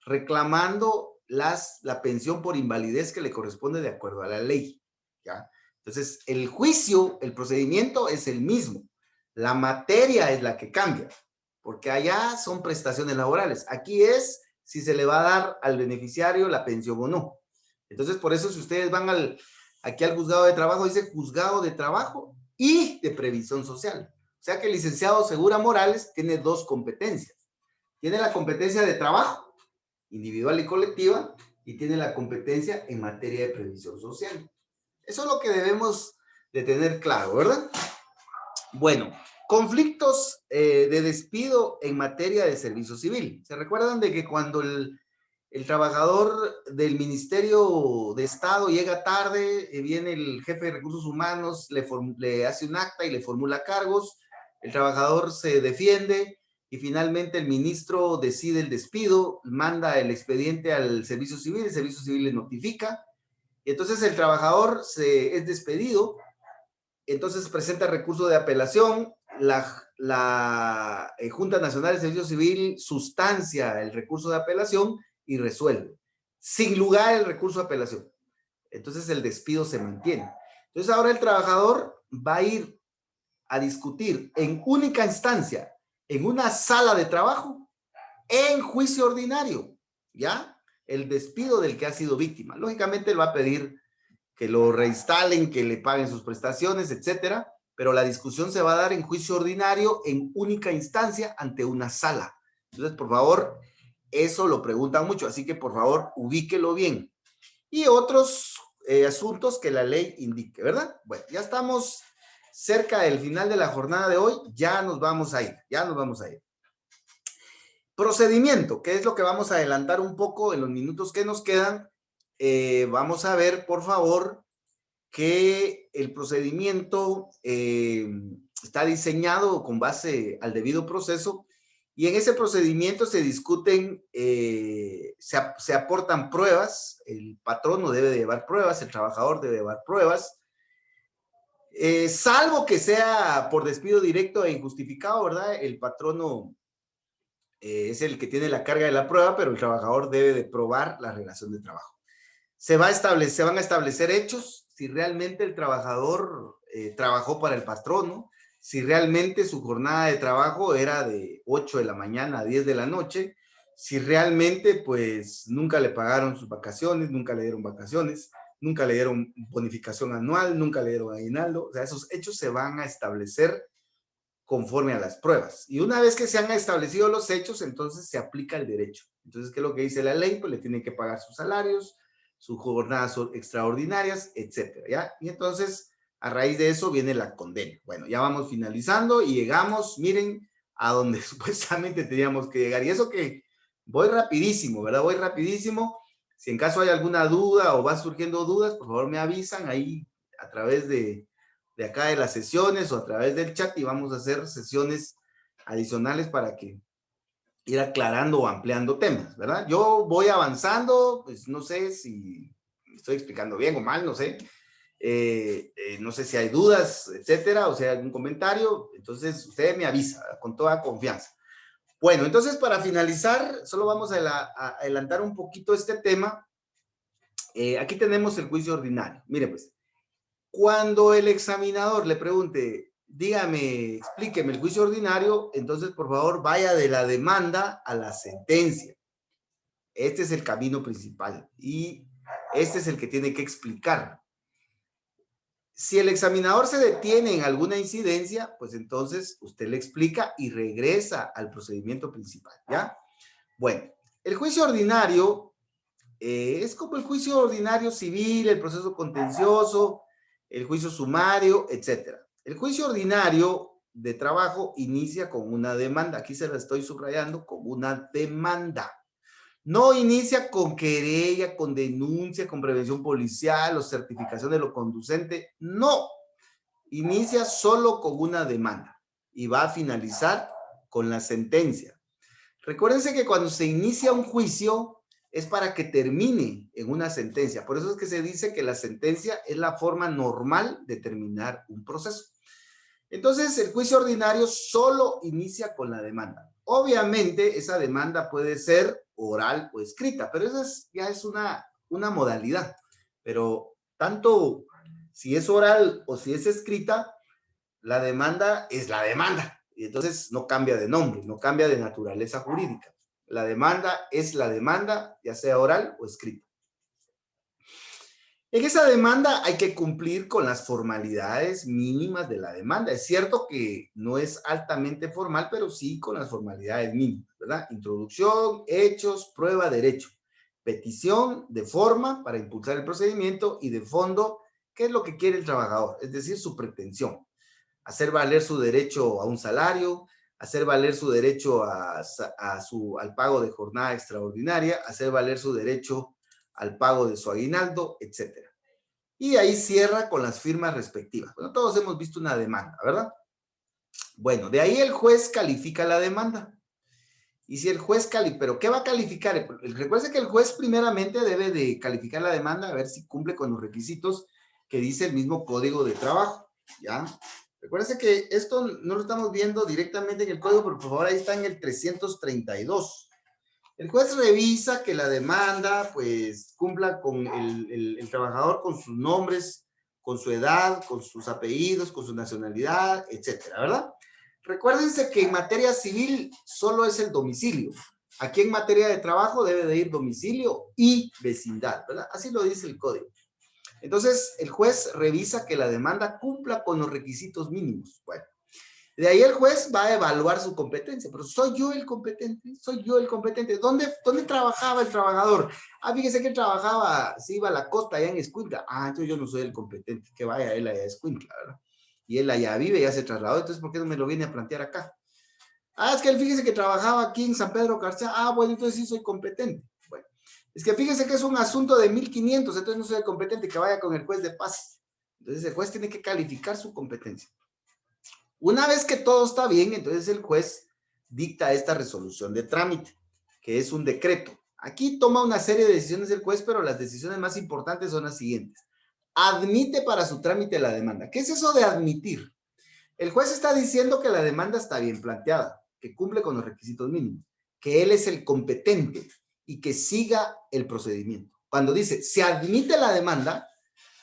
[SPEAKER 1] reclamando la pensión por invalidez que le corresponde de acuerdo a la ley, ¿ya? Entonces, el juicio, el procedimiento es el mismo, la materia es la que cambia, porque allá son prestaciones laborales, aquí es si se le va a dar al beneficiario la pensión o no. Entonces, por eso si ustedes van aquí al juzgado de trabajo, dice juzgado de trabajo y de previsión social. O sea que el licenciado Segura Morales tiene 2 competencias. Tiene la competencia de trabajo, individual y colectiva, y tiene la competencia en materia de previsión social. Eso es lo que debemos de tener claro, ¿verdad? Bueno, conflictos de despido en materia de servicio civil. ¿Se recuerdan de que cuando el trabajador del Ministerio de Estado llega tarde, viene el jefe de recursos humanos, le hace un acta y le formula cargos, el trabajador se defiende y finalmente el ministro decide el despido, manda el expediente al servicio civil, el servicio civil le notifica, y entonces el trabajador es despedido, entonces presenta recurso de apelación, la Junta Nacional de Servicio Civil sustancia el recurso de apelación y resuelve, sin lugar el recurso de apelación. Entonces el despido se mantiene. Entonces ahora el trabajador va a ir a discutir en única instancia, en una sala de trabajo, en juicio ordinario, ¿ya? El despido del que ha sido víctima. Lógicamente él va a pedir que lo reinstalen, que le paguen sus prestaciones, etcétera, pero la discusión se va a dar en juicio ordinario, en única instancia, ante una sala. Entonces, por favor, eso lo preguntan mucho, así que por favor, ubíquelo bien. Y otros asuntos que la ley indique, ¿verdad? Bueno, ya estamos cerca del final de la jornada de hoy, ya nos vamos a ir. Procedimiento, que es lo que vamos a adelantar un poco en los minutos que nos quedan. Vamos a ver, por favor, que el procedimiento está diseñado con base al debido proceso y en ese procedimiento se discuten, se aportan pruebas, el patrono debe de llevar pruebas, el trabajador debe llevar pruebas, salvo que sea por despido directo e injustificado, ¿verdad? El patrono es el que tiene la carga de la prueba, pero el trabajador debe de probar la relación de trabajo. Se van a establecer hechos, si realmente el trabajador trabajó para el patrono, si realmente su jornada de trabajo era de 8 de la mañana a 10 de la noche, si realmente pues nunca le pagaron sus vacaciones, nunca le dieron vacaciones, nunca le dieron bonificación anual, nunca le dieron aguinaldo. O sea, esos hechos se van a establecer conforme a las pruebas. Y una vez que se han establecido los hechos, entonces se aplica el derecho. Entonces, ¿qué es lo que dice la ley? Pues le tienen que pagar sus salarios, sus jornadas extraordinarias, etcétera, ¿ya? Y entonces, a raíz de eso viene la condena. Bueno, ya vamos finalizando y llegamos, miren, a donde supuestamente teníamos que llegar. Y eso que voy rapidísimo, ¿verdad? Voy rapidísimo. Si en caso hay alguna duda o va surgiendo dudas, por favor me avisan ahí a través de acá de las sesiones o a través del chat y vamos a hacer sesiones adicionales para que ir aclarando o ampliando temas, ¿verdad? Yo voy avanzando, pues no sé si me estoy explicando bien o mal, no sé. No sé si hay dudas, etcétera, o sea, algún comentario, entonces usted me avisa con toda confianza. Bueno, entonces para finalizar, solo vamos a adelantar un poquito este tema. Aquí tenemos el juicio ordinario. Mire pues, cuando el examinador le pregunte, dígame, explíqueme el juicio ordinario, entonces por favor vaya de la demanda a la sentencia. Este es el camino principal y este es el que tiene que explicar. Si el examinador se detiene en alguna incidencia, pues entonces usted le explica y regresa al procedimiento principal, ¿ya? Bueno, el juicio ordinario es como el juicio ordinario civil, el proceso contencioso, el juicio sumario, etcétera. El juicio ordinario de trabajo inicia con una demanda. Aquí se la estoy subrayando, con una demanda. No inicia con querella, con denuncia, con prevención policial o certificación de lo conducente. No. Inicia solo con una demanda y va a finalizar con la sentencia. Recuérdense que cuando se inicia un juicio es para que termine en una sentencia. Por eso es que se dice que la sentencia es la forma normal de terminar un proceso. Entonces, el juicio ordinario solo inicia con la demanda. Obviamente, esa demanda puede ser oral o escrita, pero esa ya es una modalidad. Pero tanto si es oral o si es escrita, la demanda es la demanda. Y entonces no cambia de nombre, no cambia de naturaleza jurídica. La demanda es la demanda, ya sea oral o escrita. En esa demanda hay que cumplir con las formalidades mínimas de la demanda. Es cierto que no es altamente formal, pero sí con las formalidades mínimas, ¿verdad? Introducción, hechos, prueba, derecho. Petición de forma para impulsar el procedimiento y de fondo, ¿qué es lo que quiere el trabajador? Es decir, su pretensión. Hacer valer su derecho a un salario, hacer valer su derecho al pago de jornada extraordinaria, hacer valer su derecho al pago de su aguinaldo, etc. Y ahí cierra con las firmas respectivas. Bueno, todos hemos visto una demanda, ¿verdad? Bueno, de ahí el juez califica la demanda. Y si el juez ¿pero qué va a calificar? Recuerde que el juez primeramente debe de calificar la demanda a ver si cumple con los requisitos que dice el mismo Código de Trabajo, ¿ya? Recuérdense que esto no lo estamos viendo directamente en el código, pero por favor ahí está en el 332. El juez revisa que la demanda, pues, cumpla con el trabajador, con sus nombres, con su edad, con sus apellidos, con su nacionalidad, etcétera, ¿verdad? Recuérdense que en materia civil solo es el domicilio. Aquí en materia de trabajo debe de ir domicilio y vecindad, ¿verdad? Así lo dice el código. Entonces, el juez revisa que la demanda cumpla con los requisitos mínimos. Bueno, de ahí el juez va a evaluar su competencia. Pero ¿soy yo el competente? ¿Soy yo el competente? ¿Dónde trabajaba el trabajador? Ah, fíjese que él trabajaba, se iba a la costa allá en Escuintla. Ah, entonces yo no soy el competente. Que vaya él allá a Escuintla, ¿verdad? Y él allá vive, ya se trasladó. Entonces, ¿por qué no me lo viene a plantear acá? Ah, es que él fíjese que trabajaba aquí en San Pedro García. Ah, bueno, entonces sí soy competente. Bueno, es que fíjese que es un asunto de 1500, entonces no soy el competente, que vaya con el juez de paz. Entonces el juez tiene que calificar su competencia. Una vez que todo está bien, entonces el juez dicta esta resolución de trámite, que es un decreto. Aquí toma una serie de decisiones el juez, pero las decisiones más importantes son las siguientes. Admite para su trámite la demanda. ¿Qué es eso de admitir? El juez está diciendo que la demanda está bien planteada, que cumple con los requisitos mínimos, que él es el competente y que siga el procedimiento. Cuando dice se admite la demanda,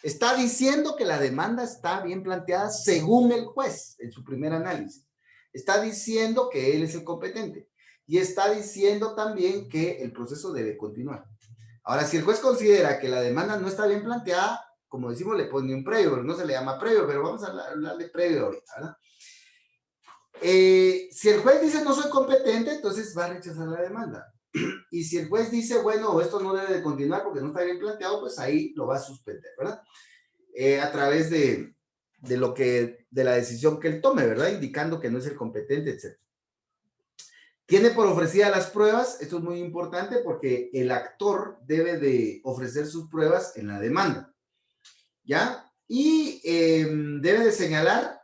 [SPEAKER 1] está diciendo que la demanda está bien planteada según el juez en su primer análisis. Está diciendo que él es el competente y está diciendo también que el proceso debe continuar. Ahora, si el juez considera que la demanda no está bien planteada, como decimos, le pone un previo, pero no se le llama previo, pero vamos a hablar de previo ahorita, ¿verdad? Si el juez dice no soy competente, entonces va a rechazar la demanda. Y si el juez dice, bueno, esto no debe de continuar porque no está bien planteado, pues ahí lo va a suspender, ¿verdad? A través de la decisión que él tome, ¿verdad? Indicando que no es el competente, etc. Tiene por ofrecida las pruebas, esto es muy importante porque el actor debe de ofrecer sus pruebas en la demanda, ¿ya? Y debe de señalar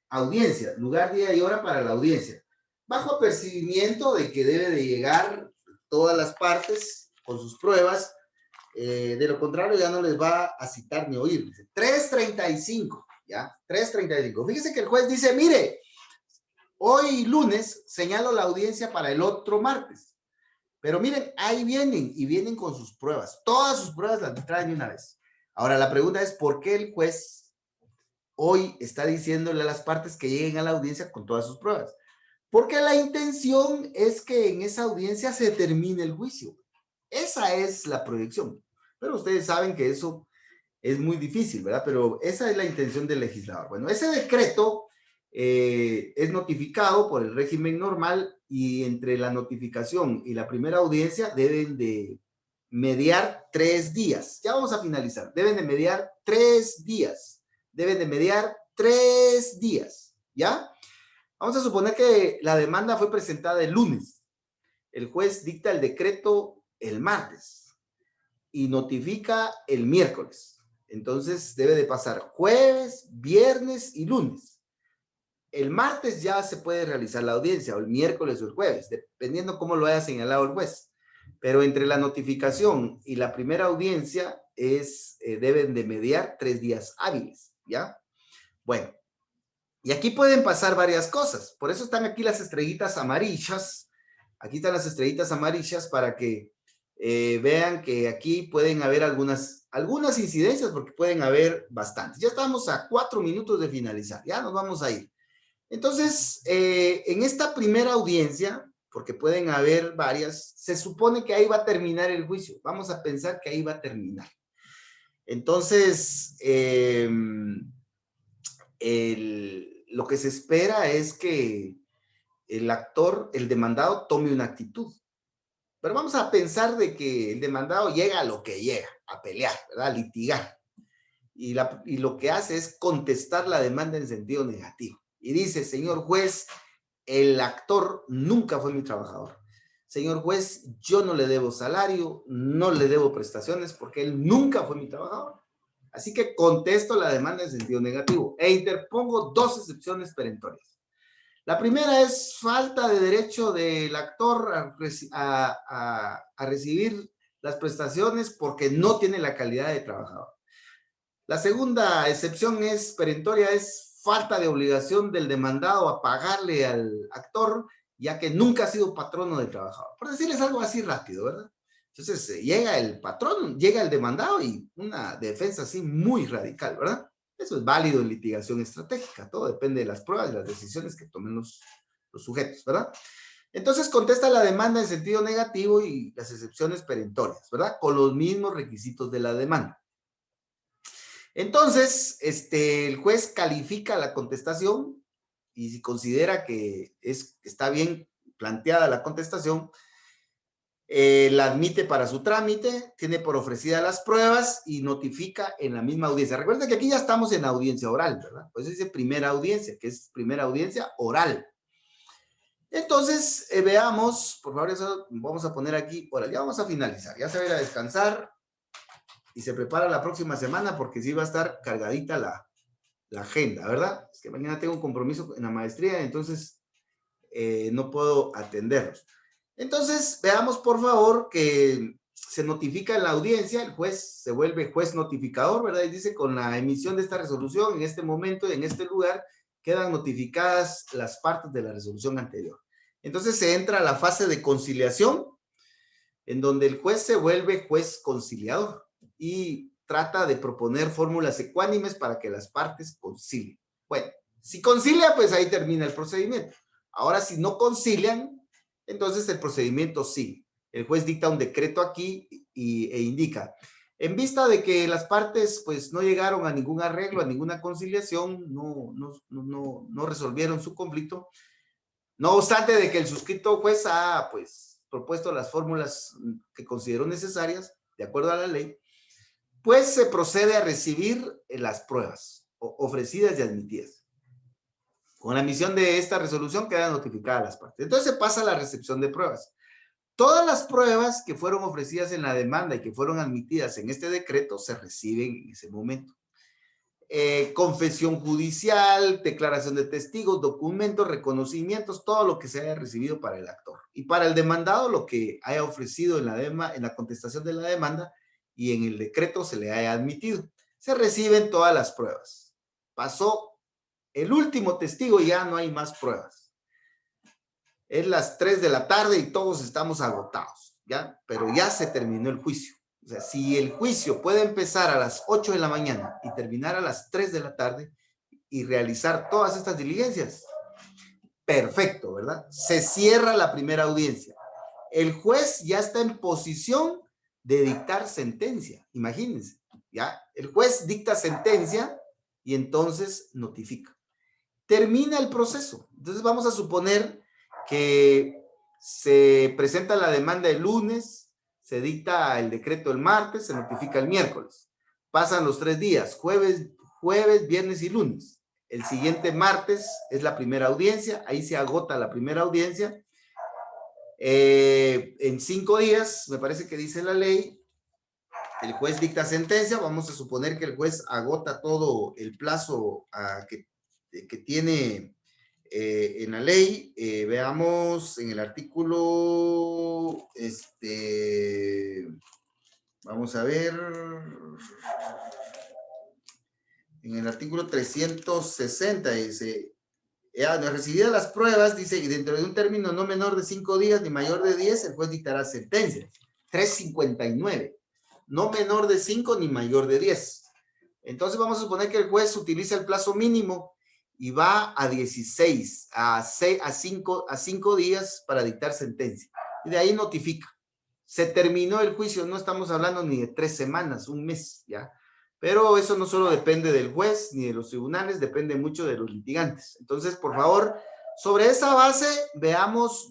[SPEAKER 1] audiencia, lugar, día y hora para la audiencia, bajo apercibimiento de que debe de llegar todas las partes con sus pruebas. De lo contrario ya no les va a citar ni oír. 3:35, ¿ya? 3:35. Fíjese que el juez dice, mire, hoy lunes señalo la audiencia para el otro martes. Pero miren, ahí vienen y vienen con sus pruebas. Todas sus pruebas las traen de una vez. Ahora la pregunta es, ¿por qué el juez hoy está diciéndole a las partes que lleguen a la audiencia con todas sus pruebas. Porque la intención es que en esa audiencia se termine el juicio. Esa es la proyección. Pero ustedes saben que eso es muy difícil, ¿verdad? Pero esa es la intención del legislador. Bueno, ese decreto es notificado por el régimen normal y entre la notificación y la primera audiencia deben de mediar 3 días. Ya vamos a finalizar. Deben de mediar 3 días. Deben de mediar 3 días, ¿ya? Vamos a suponer que la demanda fue presentada el lunes. El juez dicta el decreto el martes y notifica el miércoles. Entonces debe de pasar jueves, viernes y lunes. El martes ya se puede realizar la audiencia, o el miércoles o el jueves, dependiendo cómo lo haya señalado el juez. Pero entre la notificación y la primera audiencia deben de mediar 3 días hábiles, ¿ya? Bueno, y aquí pueden pasar varias cosas. Por eso están aquí las estrellitas amarillas. Aquí están las estrellitas amarillas para que vean que aquí pueden haber algunas incidencias, porque pueden haber bastantes. Ya estamos a 4 minutos de finalizar. Ya nos vamos a ir. Entonces, en esta primera audiencia, porque pueden haber varias, se supone que ahí va a terminar el juicio. Vamos a pensar que ahí va a terminar. Entonces, lo que se espera es que el actor, el demandado, tome una actitud. Pero vamos a pensar de que el demandado llega a lo que llega, a pelear, ¿verdad? A litigar. Y lo que hace es contestar la demanda en sentido negativo. Y dice, señor juez, el actor nunca fue mi trabajador. Señor juez, yo no le debo salario, no le debo prestaciones porque él nunca fue mi trabajador. Así que contesto la demanda en sentido negativo e interpongo 2 excepciones perentorias. La primera es falta de derecho del actor a recibir las prestaciones porque no tiene la calidad de trabajador. La segunda excepción perentoria es falta de obligación del demandado a pagarle al actor, ya que nunca ha sido patrono del trabajador. Por decirles algo así rápido, ¿verdad? Entonces llega el patrón, llega el demandado y una defensa así muy radical, ¿verdad? Eso es válido en litigación estratégica. Todo depende de las pruebas y las decisiones que tomen los sujetos, ¿verdad? Entonces contesta la demanda en sentido negativo y las excepciones perentorias, ¿verdad? Con los mismos requisitos de la demanda. Entonces, el juez califica la contestación y si considera que está bien planteada la contestación, la admite para su trámite, tiene por ofrecida las pruebas y notifica en la misma audiencia. Recuerden que aquí ya estamos en audiencia oral, ¿verdad? Pues dice primera audiencia, que es primera audiencia oral. Entonces, veamos, por favor, eso vamos a poner aquí oral. Ya vamos a finalizar, ya se va a ir a descansar y se prepara la próxima semana porque sí va a estar cargadita la agenda, ¿verdad? Es que mañana tengo un compromiso en la maestría, entonces no puedo atenderlos. Entonces, veamos por favor que se notifica en la audiencia, el juez se vuelve juez notificador, ¿verdad? Y dice, con la emisión de esta resolución, en este momento, en este lugar, quedan notificadas las partes de la resolución anterior. Entonces se entra a la fase de conciliación, en donde el juez se vuelve juez conciliador y trata de proponer fórmulas ecuánimes para que las partes concilien. Bueno, si concilia, pues ahí termina el procedimiento. Ahora, si no concilian, entonces el procedimiento sigue. El juez dicta un decreto aquí e indica, en vista de que las partes pues no llegaron a ningún arreglo, a ninguna conciliación, no resolvieron su conflicto, no obstante de que el suscrito juez ha pues propuesto las fórmulas que consideró necesarias, de acuerdo a la ley, pues se procede a recibir las pruebas ofrecidas y admitidas. Con la emisión de esta resolución quedan notificadas las partes. Entonces se pasa a la recepción de pruebas. Todas las pruebas que fueron ofrecidas en la demanda y que fueron admitidas en este decreto se reciben en ese momento. Confesión judicial, declaración de testigos, documentos, reconocimientos, todo lo que se haya recibido para el actor. Y para el demandado, lo que haya ofrecido en la contestación de la demanda y en el decreto se le haya admitido. Se reciben todas las pruebas. Pasó el último testigo y ya no hay más pruebas. Es las 3 de la tarde y todos estamos agotados, ¿ya? Pero ya se terminó el juicio. O sea, si el juicio puede empezar a las 8 de la mañana y terminar a las 3 de la tarde, y realizar todas estas diligencias, perfecto, ¿verdad? Se cierra la primera audiencia. El juez ya está en posición de dictar sentencia, imagínense, ¿ya? El juez dicta sentencia y entonces notifica. Termina el proceso. Entonces vamos a suponer que se presenta la demanda el lunes, se dicta el decreto el martes, se notifica el miércoles. Pasan los 3 días, jueves, viernes y lunes. El siguiente martes es la primera audiencia, ahí se agota la primera audiencia. En 5 días, me parece que dice la ley, el juez dicta sentencia. Vamos a suponer que el juez agota todo el plazo que tiene en la ley. Veamos en el artículo, vamos a ver, en el artículo 360 dice, recibidas las pruebas, dice, y dentro de un término no menor de 5 días ni mayor de 10, el juez dictará sentencia. 359. No menor de 5 ni mayor de 10. Entonces vamos a suponer que el juez utiliza el plazo mínimo y va a 16, a 5 días para dictar sentencia. Y de ahí notifica. Se terminó el juicio, no estamos hablando ni de 3 semanas, un mes, ¿ya? Pero eso no solo depende del juez ni de los tribunales, depende mucho de los litigantes. Entonces, por favor, sobre esa base, veamos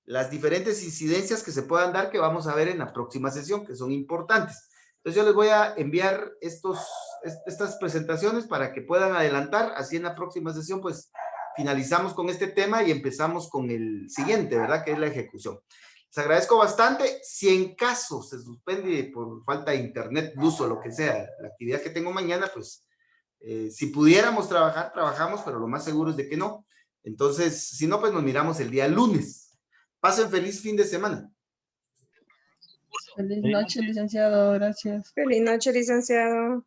[SPEAKER 1] las diferentes incidencias que se puedan dar, que vamos a ver en la próxima sesión, que son importantes. Entonces, yo les voy a enviar estas presentaciones para que puedan adelantar, así en la próxima sesión, pues, finalizamos con este tema y empezamos con el siguiente, ¿verdad? Que es la ejecución. Les agradezco bastante. Si en caso se suspende por falta de internet, luz o lo que sea, la actividad que tengo mañana, pues, si pudiéramos trabajar, trabajamos, pero lo más seguro es de que no. Entonces, si no, pues nos miramos el día lunes. Pasen feliz fin de semana.
[SPEAKER 3] Feliz noche, licenciado. Gracias.
[SPEAKER 4] Feliz noche, licenciado.